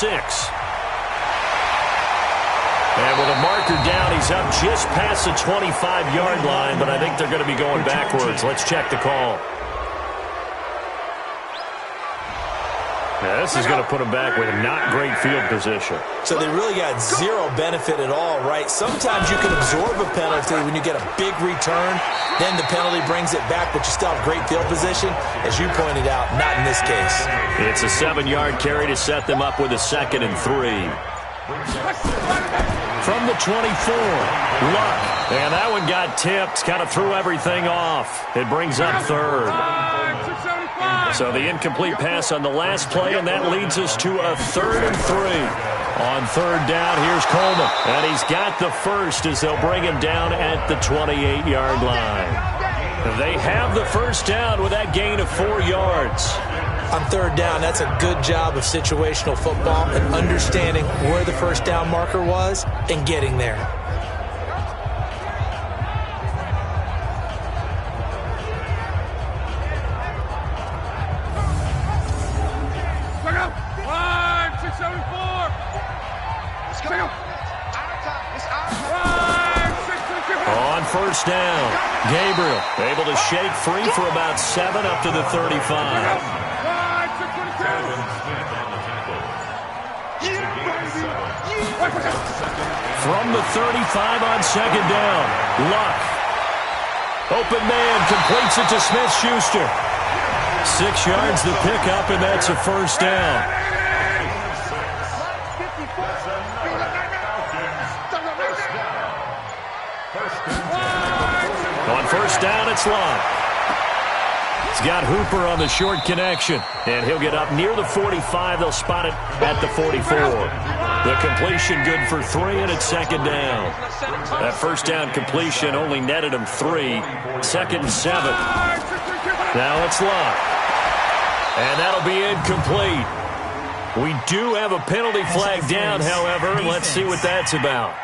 And with a marker down, he's up just past the 25-yard line, but I think they're going to be going backwards. Let's check the call. Yeah, this is going to put them back with not great field position. So they really got zero benefit at all, right? Sometimes you can absorb a penalty when you get a big return. Then the penalty brings it back, but you still have great field position. As you pointed out, not in this case. It's a 7-yard carry to set them up with a 2nd and 3. From the 24, Luck. And that one got tipped, kind of threw everything off. It brings up 3rd. So the incomplete pass on the last play, and that leads us to a 3rd and 3. On 3rd down, here's Coleman. And he's got the first as they'll bring him down at the 28-yard line. They have the first down with that gain of 4 yards. On 3rd down, that's a good job of situational football and understanding where the first down marker was and getting there. On first down, Gabriel able to shake free for about 7 up to the 35. From the 35 on 2nd down, Luck. Open man completes it to Smith-Schuster. 6 yards the pickup, and that's a first down. On first down, it's Luck. He's got Hooper on the short connection, and he'll get up near the 45. They'll spot it at the 44. The completion good for 3, and it's 2nd down. That first down completion only netted him 3. 2nd and 7. Now it's Luck. And that'll be incomplete. We do have a penalty flag down, however. Let's see what that's about.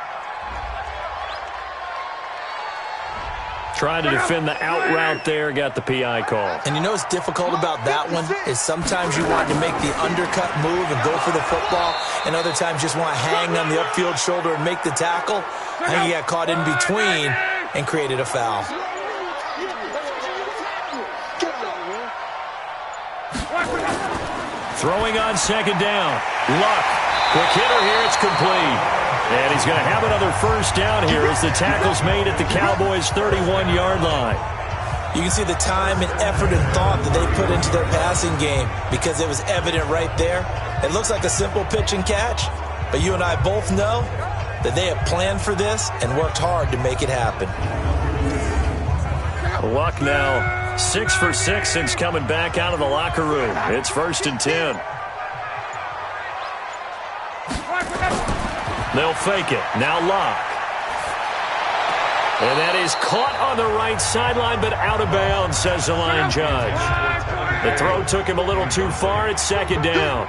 Trying to defend the out route there, got the PI call. And you know what's difficult about that one is sometimes you want to make the undercut move and go for the football, and other times just want to hang on the upfield shoulder and make the tackle. I think he got caught in between and created a foul. Throwing on 2nd down. Luck. Quick hitter here, it's complete. And he's going to have another first down here as the tackle's made at the Cowboys' 31-yard line. You can see the time and effort and thought that they put into their passing game because it was evident right there. It looks like a simple pitch and catch, but you and I both know that they have planned for this and worked hard to make it happen. Luck now 6 for 6 since coming back out of the locker room. It's 1st and 10. They'll fake it. Now Luck. And that is caught on the right sideline, but out of bounds, says the line judge. The throw took him a little too far. It's 2nd down.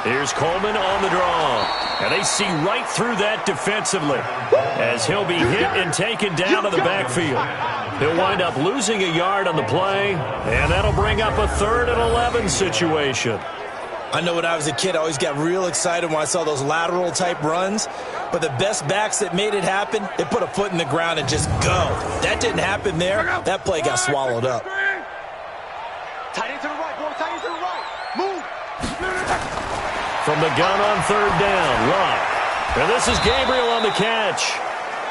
Here's Coleman on the draw. And they see right through that defensively as he'll be hit and taken down to the backfield. He'll wind up losing a yard on the play, and that'll bring up a 3rd and 11 situation. I know when I was a kid, I always got real excited when I saw those lateral-type runs. But the best backs that made it happen, they put a foot in the ground and just go. That didn't happen there. That play got swallowed up. Tight end to the right, boy. Tight end to the right. Move. From the gun on 3rd down, Luck. And this is Gabriel on the catch.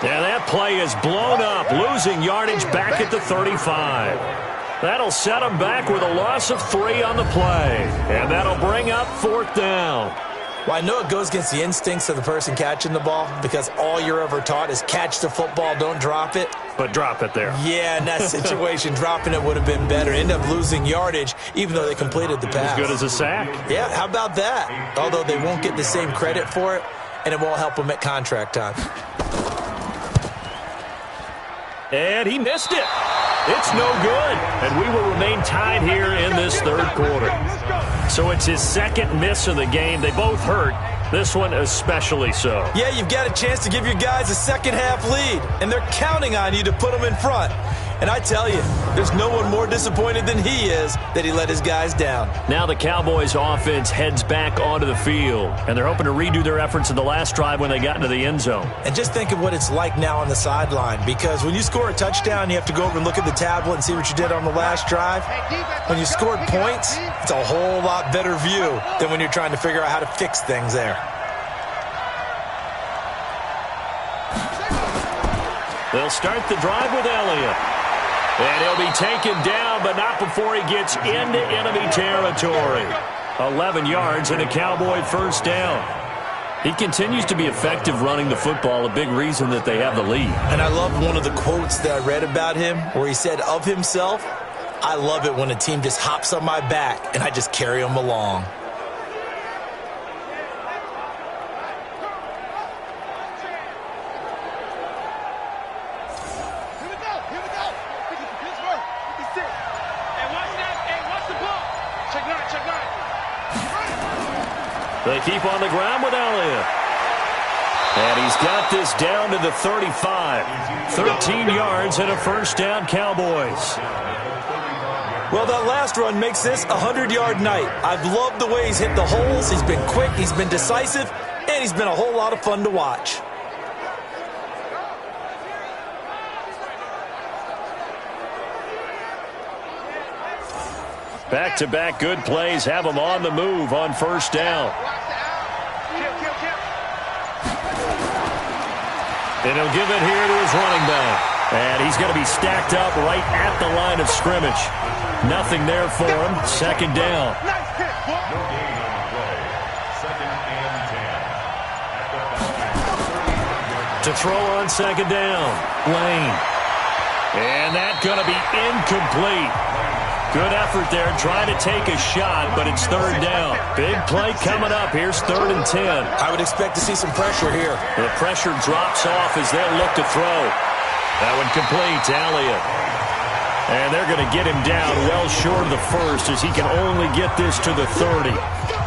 And that play is blown up, losing yardage back at the 35. That'll set him back with a loss of 3 on the play. And that'll bring up 4th down. Well, I know it goes against the instincts of the person catching the ball because all you're ever taught is catch the football, don't drop it. But drop it there. Yeah, in that situation, dropping it would have been better. End up losing yardage, even though they completed the pass. As good as a sack. Yeah, how about that? Although they won't get the same credit for it, and it won't help them at contract time. And he missed it. It's no good. And we will remain tied here in this 3rd quarter. So it's his 2nd miss of the game. They both hurt. This one especially so. Yeah, you've got a chance to give your guys a second-half lead, and they're counting on you to put them in front. And I tell you, there's no one more disappointed than he is that he let his guys down. Now the Cowboys offense heads back onto the field, and they're hoping to redo their efforts in the last drive when they got into the end zone. And just think of what it's like now on the sideline, because when you score a touchdown, you have to go over and look at the tablet and see what you did on the last drive. When you scored points, it's a whole lot better view than when you're trying to figure out how to fix things there. They'll start the drive with Elliott. And he'll be taken down, but not before he gets into enemy territory. 11 yards and a Cowboy first down. He continues to be effective running the football, a big reason that they have the lead. And I love one of the quotes that I read about him where he said of himself, "I love it when a team just hops on my back and I just carry them along." They keep on the ground with Elliott. And he's got this down to the 35. 13 yards and a first down, Cowboys. Well, that last run makes this a 100-yard night. I've loved the way he's hit the holes. He's been quick, he's been decisive, and he's been a whole lot of fun to watch. Back-to-back good plays have him on the move on first down. And he'll give it here to his running back. And he's going to be stacked up right at the line of scrimmage. Nothing there for him. Second down. No gain on the play. Second and 10. To throw on second down. Lane. And that's going to be incomplete. Good effort there, trying to take a shot, but it's third down. Big play coming up. Here's 3rd and 10. I would expect to see some pressure here. The pressure drops off as they'll look to throw. That one complete to Elliott. And they're going to get him down well short of the first as he can only get this to the 30.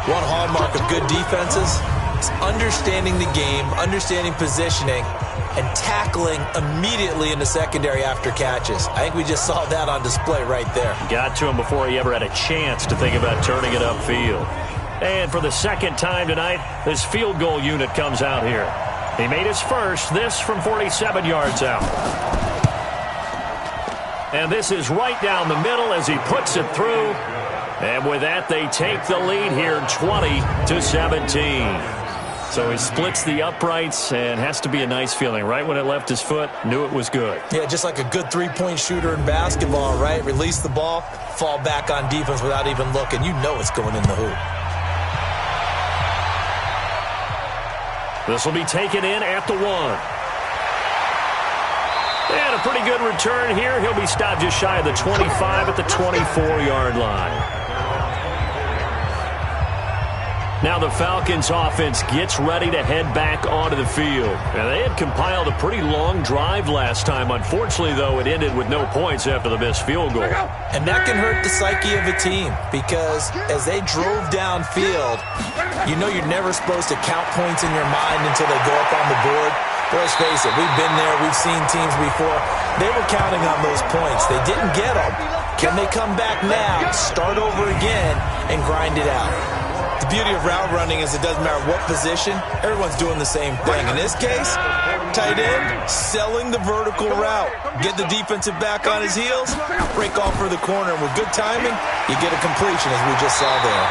One hallmark of good defenses is understanding the game, understanding positioning, and tackling immediately in the secondary after catches. I think we just saw that on display right there. Got to him before he ever had a chance to think about turning it upfield. And for the second time tonight, this field goal unit comes out here. He made his first, this from 47 yards out. And this is right down the middle as he puts it through. And with that, they take the lead here 20-17. So he splits the uprights and has to be a nice feeling. Right when it left his foot, knew it was good. Yeah, just like a good three-point shooter in basketball, right? Release the ball, fall back on defense without even looking. You know it's going in the hoop. This will be taken in at the 1. And a pretty good return here. He'll be stopped just shy of the 25 at the 24-yard line. Now the Falcons offense gets ready to head back onto the field. And they had compiled a pretty long drive last time. Unfortunately, though, it ended with no points after the missed field goal. And that can hurt the psyche of a team because as they drove downfield, you know you're never supposed to count points in your mind until they go up on the board. But let's face it, we've been there, we've seen teams before. They were counting on those points. They didn't get them. Can they come back now, start over again, and grind it out? The beauty of route running is it doesn't matter what position, everyone's doing the same thing. In this case, tight end, selling the vertical route. Get the defensive back on his heels, break off for the corner. And with good timing, you get a completion as we just saw there.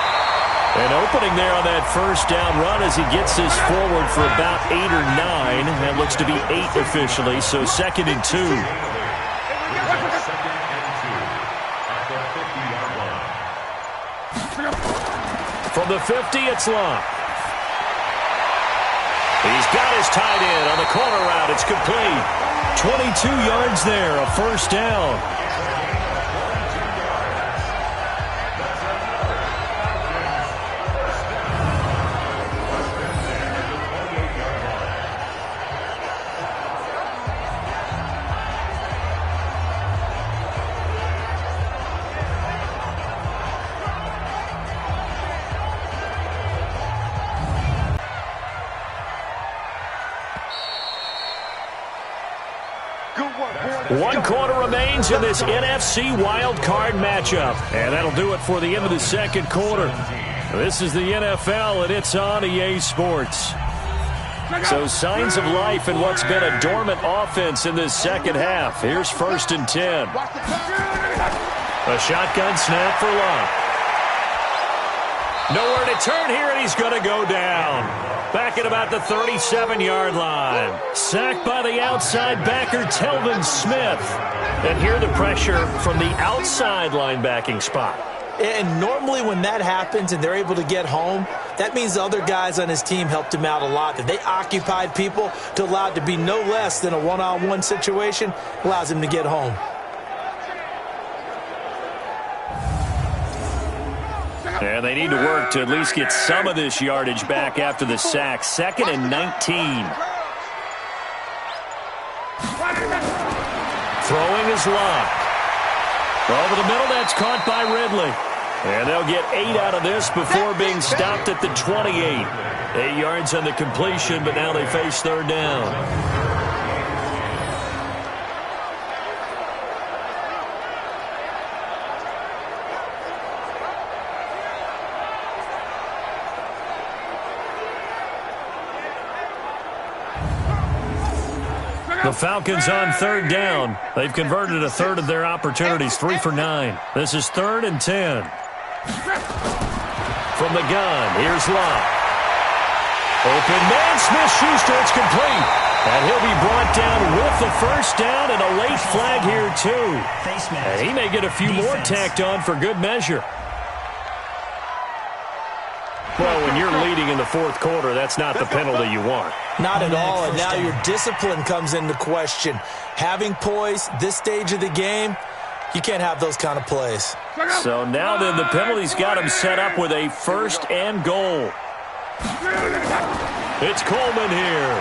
An opening there on that first down run as he gets this forward for about 8 or 9. That looks to be 8 officially, so 2nd and 2. From the 50, it's Locke. He's got his tight end on the corner route. It's complete. 22 yards there, a first down. 1 quarter remains in this NFC Wildcard matchup. And that'll do it for the end of the second quarter. This is the NFL, and it's on EA Sports. So signs of life in what's been a dormant offense in this second half. Here's 1st and 10. A shotgun snap for Locke. Nowhere to turn here, and he's going to go down. Back at about the 37-yard line. Sacked by the outside backer, Telvin Smith. And here the pressure from the outside linebacking spot. And normally when that happens and they're able to get home, that means the other guys on his team helped him out a lot. That they occupied people to allow it to be no less than a one-on-one situation allows him to get home. And they need to work to at least get some of this yardage back after the sack. 2nd and 19. Throwing is Locke. Over the middle, that's caught by Ridley. And they'll get 8 out of this before being stopped at the 28. 8 yards on the completion, but now they face 3rd down. The Falcons on 3rd down. They've converted a third of their opportunities, 3 for 9. This is 3rd and 10. From the gun, here's Locke. Open man, Smith-Schuster, it's complete. And he'll be brought down with the 1st down and a late flag here, too. And he may get a few more tacked on for good measure. Well, when you're leading in the 4th quarter, that's not the penalty you want. Not at all, and now your discipline comes into question. Having poise this stage of the game, you can't have those kind of plays. So now then, the penalty's got him set up with a 1st and goal. It's Coleman here.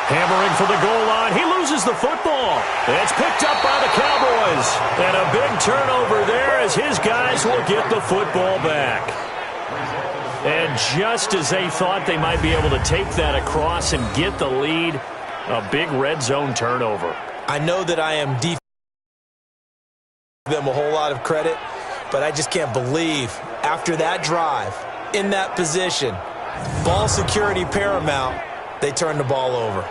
Hammering for the goal line. He loses the football. It's picked up by the Cowboys. And a big turnover there as his guys will get the football back. And just as they thought they might be able to take that across and get the lead, a big red zone turnover. I know that I am giving them a whole lot of credit, but I just can't believe after that drive, in that position, ball security paramount, they turned the ball over.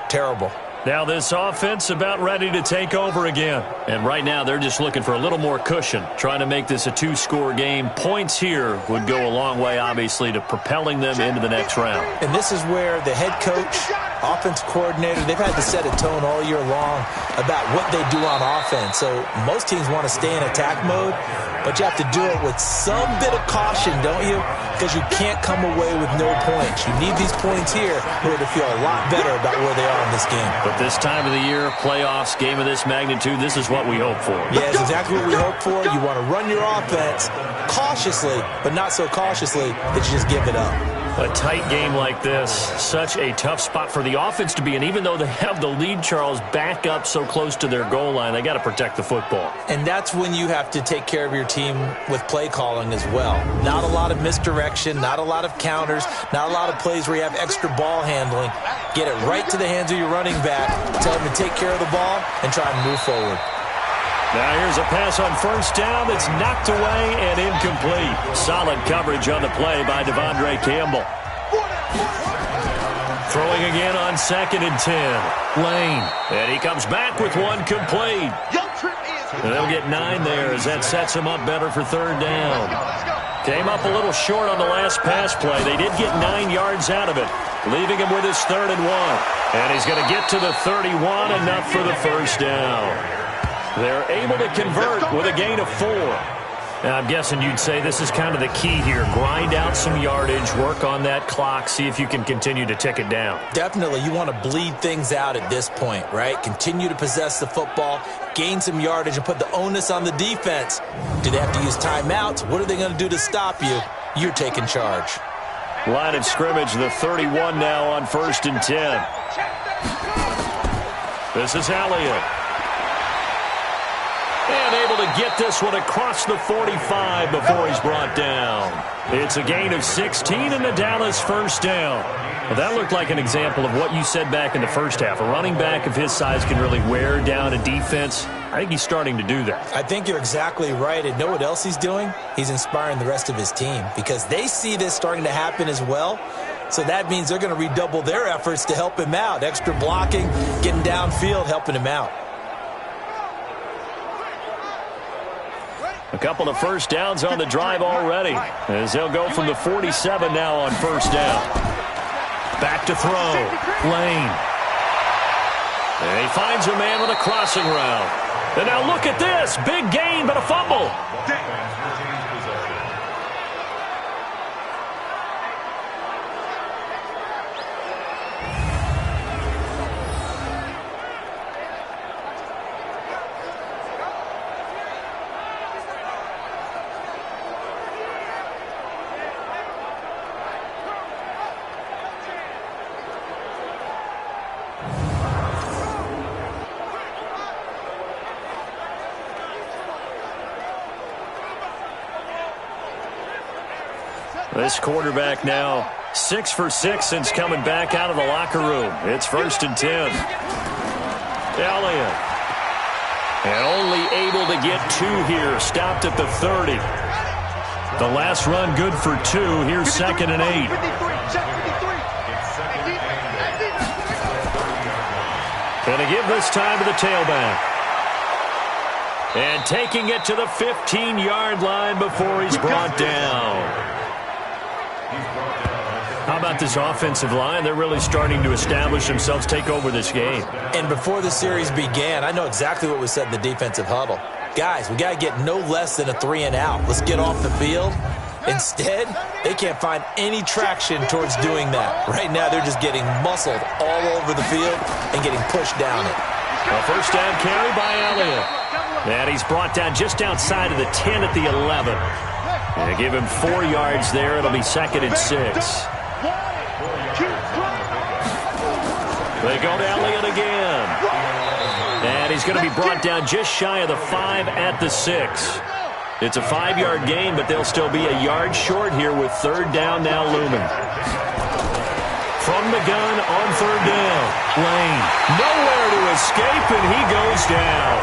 Terrible. Now this offense about ready to take over again. And right now they're just looking for a little more cushion, trying to make this a 2-score game. Points here would go a long way, obviously, to propelling them into the next round. And this is where the head coach, offense coordinator, they've had to set a tone all year long about what they do on offense. So most teams want to stay in attack mode, but you have to do it with some bit of caution, don't you? Because you can't come away with no points. You need these points here in order to feel a lot better about where they are in this game. But this time of the year, playoffs, game of this magnitude, this is what we hope for. Yeah, it's exactly what we hope for. You want to run your offense cautiously, but not so cautiously that you just give it up. A tight game like this, such a tough spot for the offense to be in. Even though they have the lead, Charles, back up so close to their goal line, they got to protect the football. And that's when you have to take care of your team with play calling as well. Not a lot of misdirection, not a lot of counters, not a lot of plays where you have extra ball handling. Get it right to the hands of your running back, tell him to take care of the ball, and try and move forward. Now here's a pass on 1st down that's knocked away and incomplete. Solid coverage on the play by Devondre Campbell. Throwing again on 2nd and 10. Lane. And he comes back with one complete. And they'll get 9 there as that sets him up better for 3rd down. Came up a little short on the last pass play. They did get 9 yards out of it, leaving him with his 3rd and 1. And he's going to get to the 31, enough for the 1st down. They're able to convert with a gain of 4. Now, I'm guessing you'd say this is kind of the key here. Grind out some yardage, work on that clock, see if you can continue to tick it down. Definitely. You want to bleed things out at this point, right? Continue to possess the football, gain some yardage, and put the onus on the defense. Do they have to use timeouts? What are they going to do to stop you? You're taking charge. Line of scrimmage, the 31 now on 1st and 10. This is Elliott. And able to get this one across the 45 before he's brought down. It's a gain of 16 and the Dallas first down. Well, that looked like an example of what you said back in the first half. A running back of his size can really wear down a defense. I think he's starting to do that. I think you're exactly right. And know what else he's doing? He's inspiring the rest of his team because they see this starting to happen as well. So that means they're going to redouble their efforts to help him out. Extra blocking, getting downfield, helping him out. A couple of first downs on the drive already, as they'll go from the 47 now on first down. Back to throw. Lane. And he finds a man with a crossing route. And now look at this. Big gain, but a fumble. This quarterback now 6 for 6 since coming back out of the locker room. It's 1st and 10. Elliott. And only able to get 2 here. Stopped at the 30. The last run good for 2. Here's 2nd and 8. Gonna give this time to the tailback. And taking it to the 15-yard line before he's brought down. How about this offensive line? They're really starting to establish themselves, take over this game. And before the series began, I know exactly what was said in the defensive huddle. Guys, we got to get no less than a 3-and-out. Let's get off the field. Instead, they can't find any traction towards doing that. Right now, they're just getting muscled all over the field and getting pushed down it. A first down carry by Elliott. And he's brought down just outside of the 10 at the 11. And give him 4 yards there. It'll be 2nd and 6. They go to Elliott again. And he's going to be brought down just shy of the 5 at the 6. It's a 5-yard gain, but they'll still be a yard short here with 3rd down now looming. From the gun on 3rd down. Lane. Nowhere to escape, and he goes down.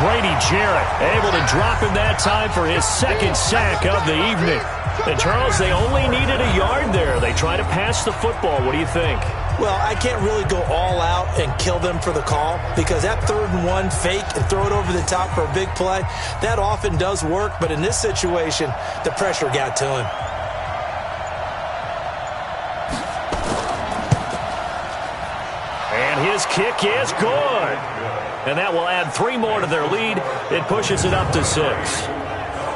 Grady Jarrett able to drop him that time for his 2nd sack of the evening. And, Charles, they only needed a yard there. They try to pass the football. What do you think? Well, I can't really go all out and kill them for the call because that 3rd and 1 fake and throw it over the top for a big play, that often does work. But in this situation, the pressure got to him. And his kick is good. And that will add 3 more to their lead. It pushes it up to 6.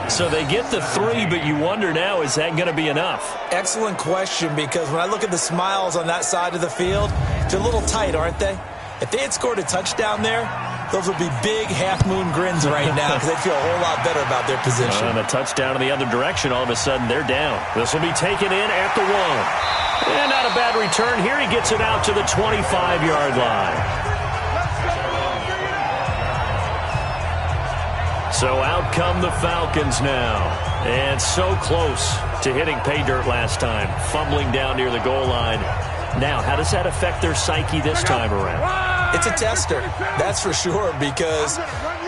So they get the 3, but you wonder now, is that going to be enough? Excellent question, because when I look at the smiles on that side of the field, they're a little tight, aren't they? If they had scored a touchdown there, those would be big half-moon grins right now because they'd feel a whole lot better about their position. And a touchdown in the other direction, all of a sudden they're down. This will be taken in at the 1. And not a bad return. Here he gets it out to the 25-yard line. So out come the Falcons now. And so close to hitting pay dirt last time. Fumbling down near the goal line. Now, how does that affect their psyche this time around? It's a tester, that's for sure, because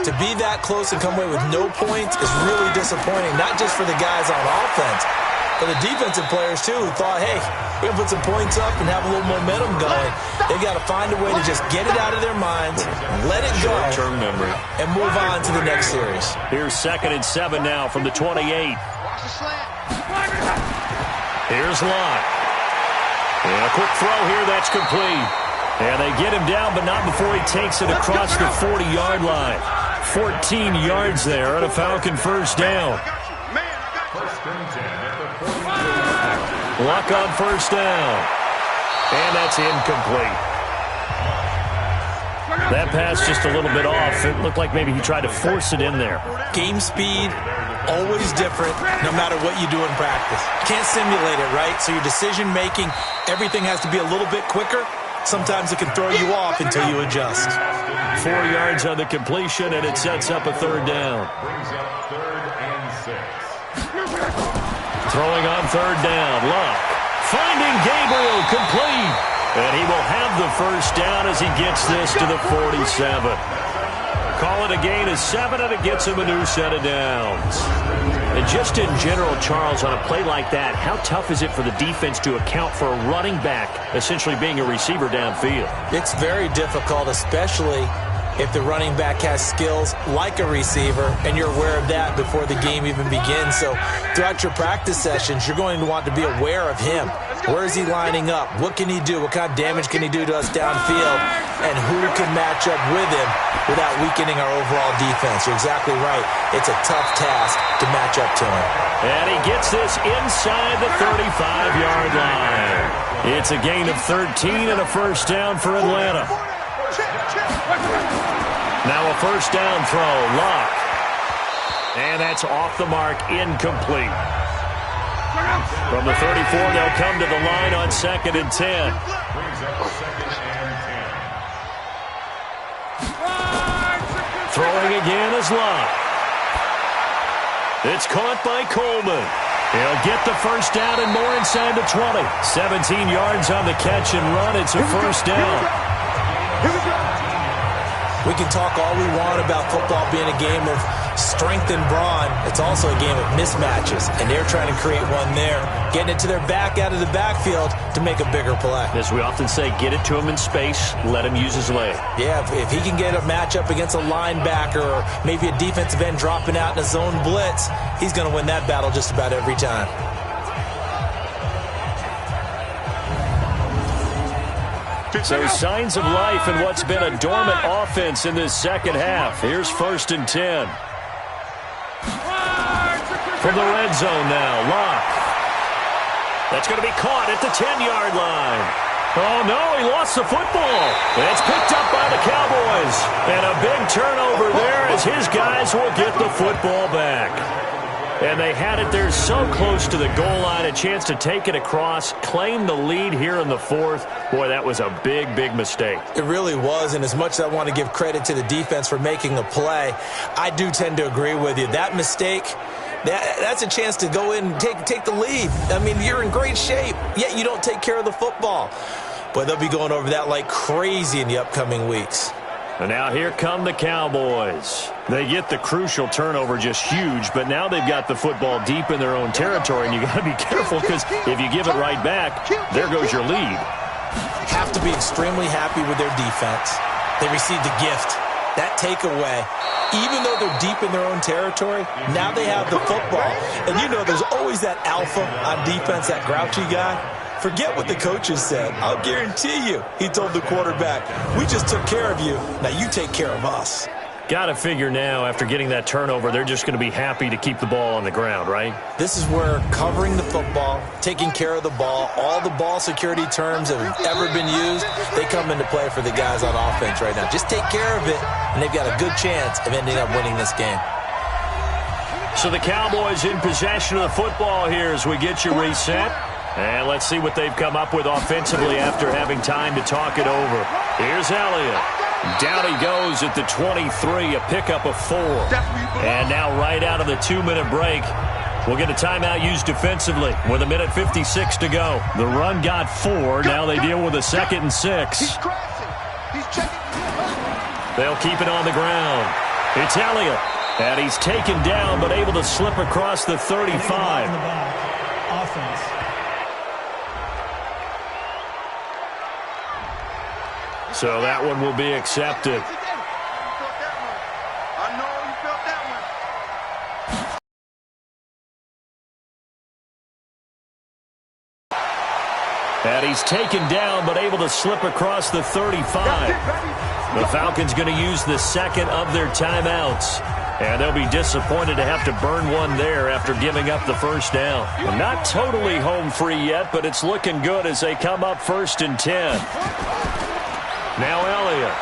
to be that close and come away with no points is really disappointing, not just for the guys on offense, but the defensive players, too, who thought, hey, we're going to put some points up and have a little momentum going. They've got to find a way to just get it out of their minds, let it go, short-term memory, and move on to the next series. Here's 2nd and 7 now from the 28. Here's Lott. And a quick throw here, that's complete. And they get him down, but not before he takes it across the 40-yard line. 14 yards there and a Falcon first down. Luck on first down. And that's incomplete. That pass just a little bit off. It looked like maybe he tried to force it in there. Game speed, always different, no matter what you do in practice. You can't simulate it, right? So your decision-making, everything has to be a little bit quicker. Sometimes it can throw you off until you adjust. 4 yards on the completion, and it sets up a 3rd down. Brings up 3rd and 6. Throwing on third down. Luck finding Gabriel complete. And he will have the first down as he gets this to the 47. Call it a gain of 7, and it gets him a new set of downs. And just in general, Charles, on a play like that, how tough is it for the defense to account for a running back essentially being a receiver downfield? It's very difficult, especially if the running back has skills like a receiver, and you're aware of that before the game even begins. So throughout your practice sessions, you're going to want to be aware of him. Where is he lining up? What can he do? What kind of damage can he do to us downfield? And who can match up with him without weakening our overall defense? You're exactly right. It's a tough task to match up to him. And he gets this inside the 35-yard line. It's a gain of 13 and a first down for Atlanta. Now a first down throw, Luck. And that's off the mark, incomplete. From the 34, they'll come to the line on 2nd and 10. Throwing again is Luck. It's caught by Coleman. He'll get the first down and more inside the 20. 17 yards on the catch and run. It's a first down. We can talk all we want about football being a game of strength and brawn. It's also a game of mismatches, and they're trying to create one there, getting it to their back out of the backfield to make a bigger play. As we often say, get it to him in space, let him use his leg. Yeah, if he can get a matchup against a linebacker or maybe a defensive end dropping out in a zone blitz, he's going to win that battle just about every time. So signs of life in what's been a dormant offense in this second half. Here's 1st and 10. From the red zone now, Luck. That's going to be caught at the 10-yard line. Oh, no, he lost the football. It's picked up by the Cowboys. And a big turnover there as his guys will get the football back. And they had it there so close to the goal line, a chance to take it across, claim the lead here in the 4th. Boy, that was a big, big mistake. It really was, and as much as I want to give credit to the defense for making the play, I do tend to agree with you. That mistake, that's a chance to go in and take the lead. I mean, you're in great shape, yet you don't take care of the football. Boy, they'll be going over that like crazy in the upcoming weeks. And now here come the Cowboys. They get the crucial turnover, just huge, but now they've got the football deep in their own territory, and you got to be careful because if you give it right back, there goes your lead. Have to be extremely happy with their defense. They received a gift. That takeaway, even though they're deep in their own territory, now they have the football. And you know there's always that alpha on defense, that grouchy guy. Forget what the coaches said. I'll guarantee you, he told the quarterback, we just took care of you. Now you take care of us. Got to figure now, after getting that turnover, they're just going to be happy to keep the ball on the ground, right? This is where covering the football, taking care of the ball, all the ball security terms that have ever been used, they come into play for the guys on offense right now. Just take care of it, and they've got a good chance of ending up winning this game. So the Cowboys in possession of the football here as we get you reset. And let's see what they've come up with offensively after having time to talk it over. Here's Elliott. Down he goes at the 23, a pickup of 4. And now right out of the 2-minute break, we'll get a timeout used defensively with 1:56 to go. The run got 4. Now they deal with a 2nd and 6. They'll keep it on the ground. It's Elliott. And he's taken down but able to slip across the 35. Offense. So that one will be accepted. And he's taken down but able to slip across the 35. The Falcons going to use the 2nd of their timeouts. And they'll be disappointed to have to burn one there after giving up the first down. Not totally home free yet, but it's looking good as they come up 1st and 10. Now Elliott.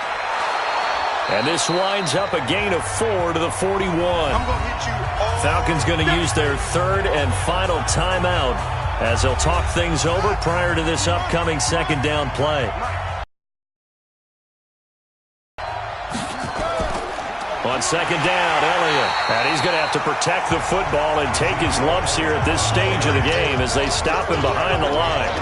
And this winds up a gain of 4 to the 41. Falcons going to use their 3rd and final timeout as they'll talk things over prior to this upcoming 2nd down play. On second down, Elliott. And he's going to have to protect the football and take his lumps here at this stage of the game as they stop him behind the line.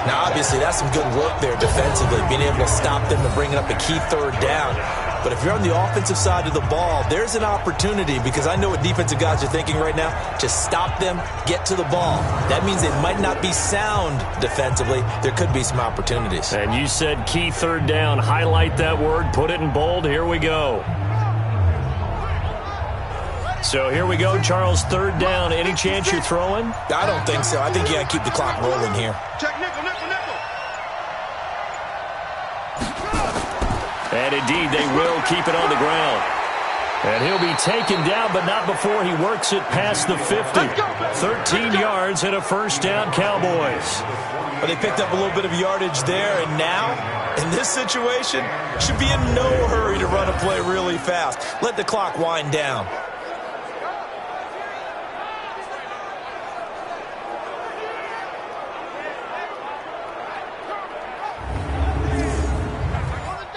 Now, obviously, that's some good work there defensively, being able to stop them and bringing up a key third down. But if you're on the offensive side of the ball, there's an opportunity, because I know what defensive guys are thinking right now. Just stop them, get to the ball. That means they might not be sound defensively. There could be some opportunities. And you said key third down. Highlight that word. Put it in bold. Here we go. So here we go, Charles, third down. Any chance you're throwing? I don't think so. I think you got to keep the clock rolling here. Check nickel, nickel, nickel. And indeed, they will keep it on the ground. And he'll be taken down, but not before he works it past the 50. 13 yards and a first down, Cowboys. Well, they picked up a little bit of yardage there, and now, in this situation, should be in no hurry to run a play really fast. Let the clock wind down.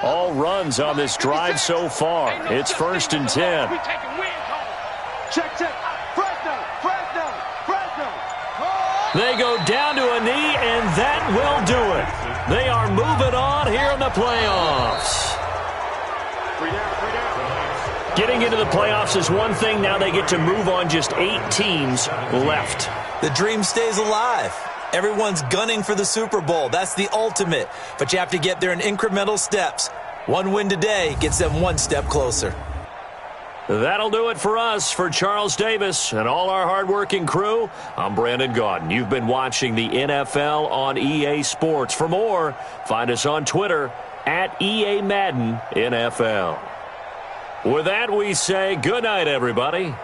All runs on this drive so far. It's 1st and 10. Check, check. Fresno. They go down to a knee, and that will do it. They are moving on here in the playoffs. Getting into the playoffs is one thing. Now they get to move on. Just 8 teams left. The dream stays alive. Everyone's gunning for the Super Bowl. That's the ultimate. But you have to get there in incremental steps. One win today gets them one step closer. That'll do it for us. For Charles Davis and all our hardworking crew, I'm Brandon Gaudin. You've been watching the NFL on EA Sports. For more, find us on Twitter at EA Madden NFL. With that, we say good night, everybody.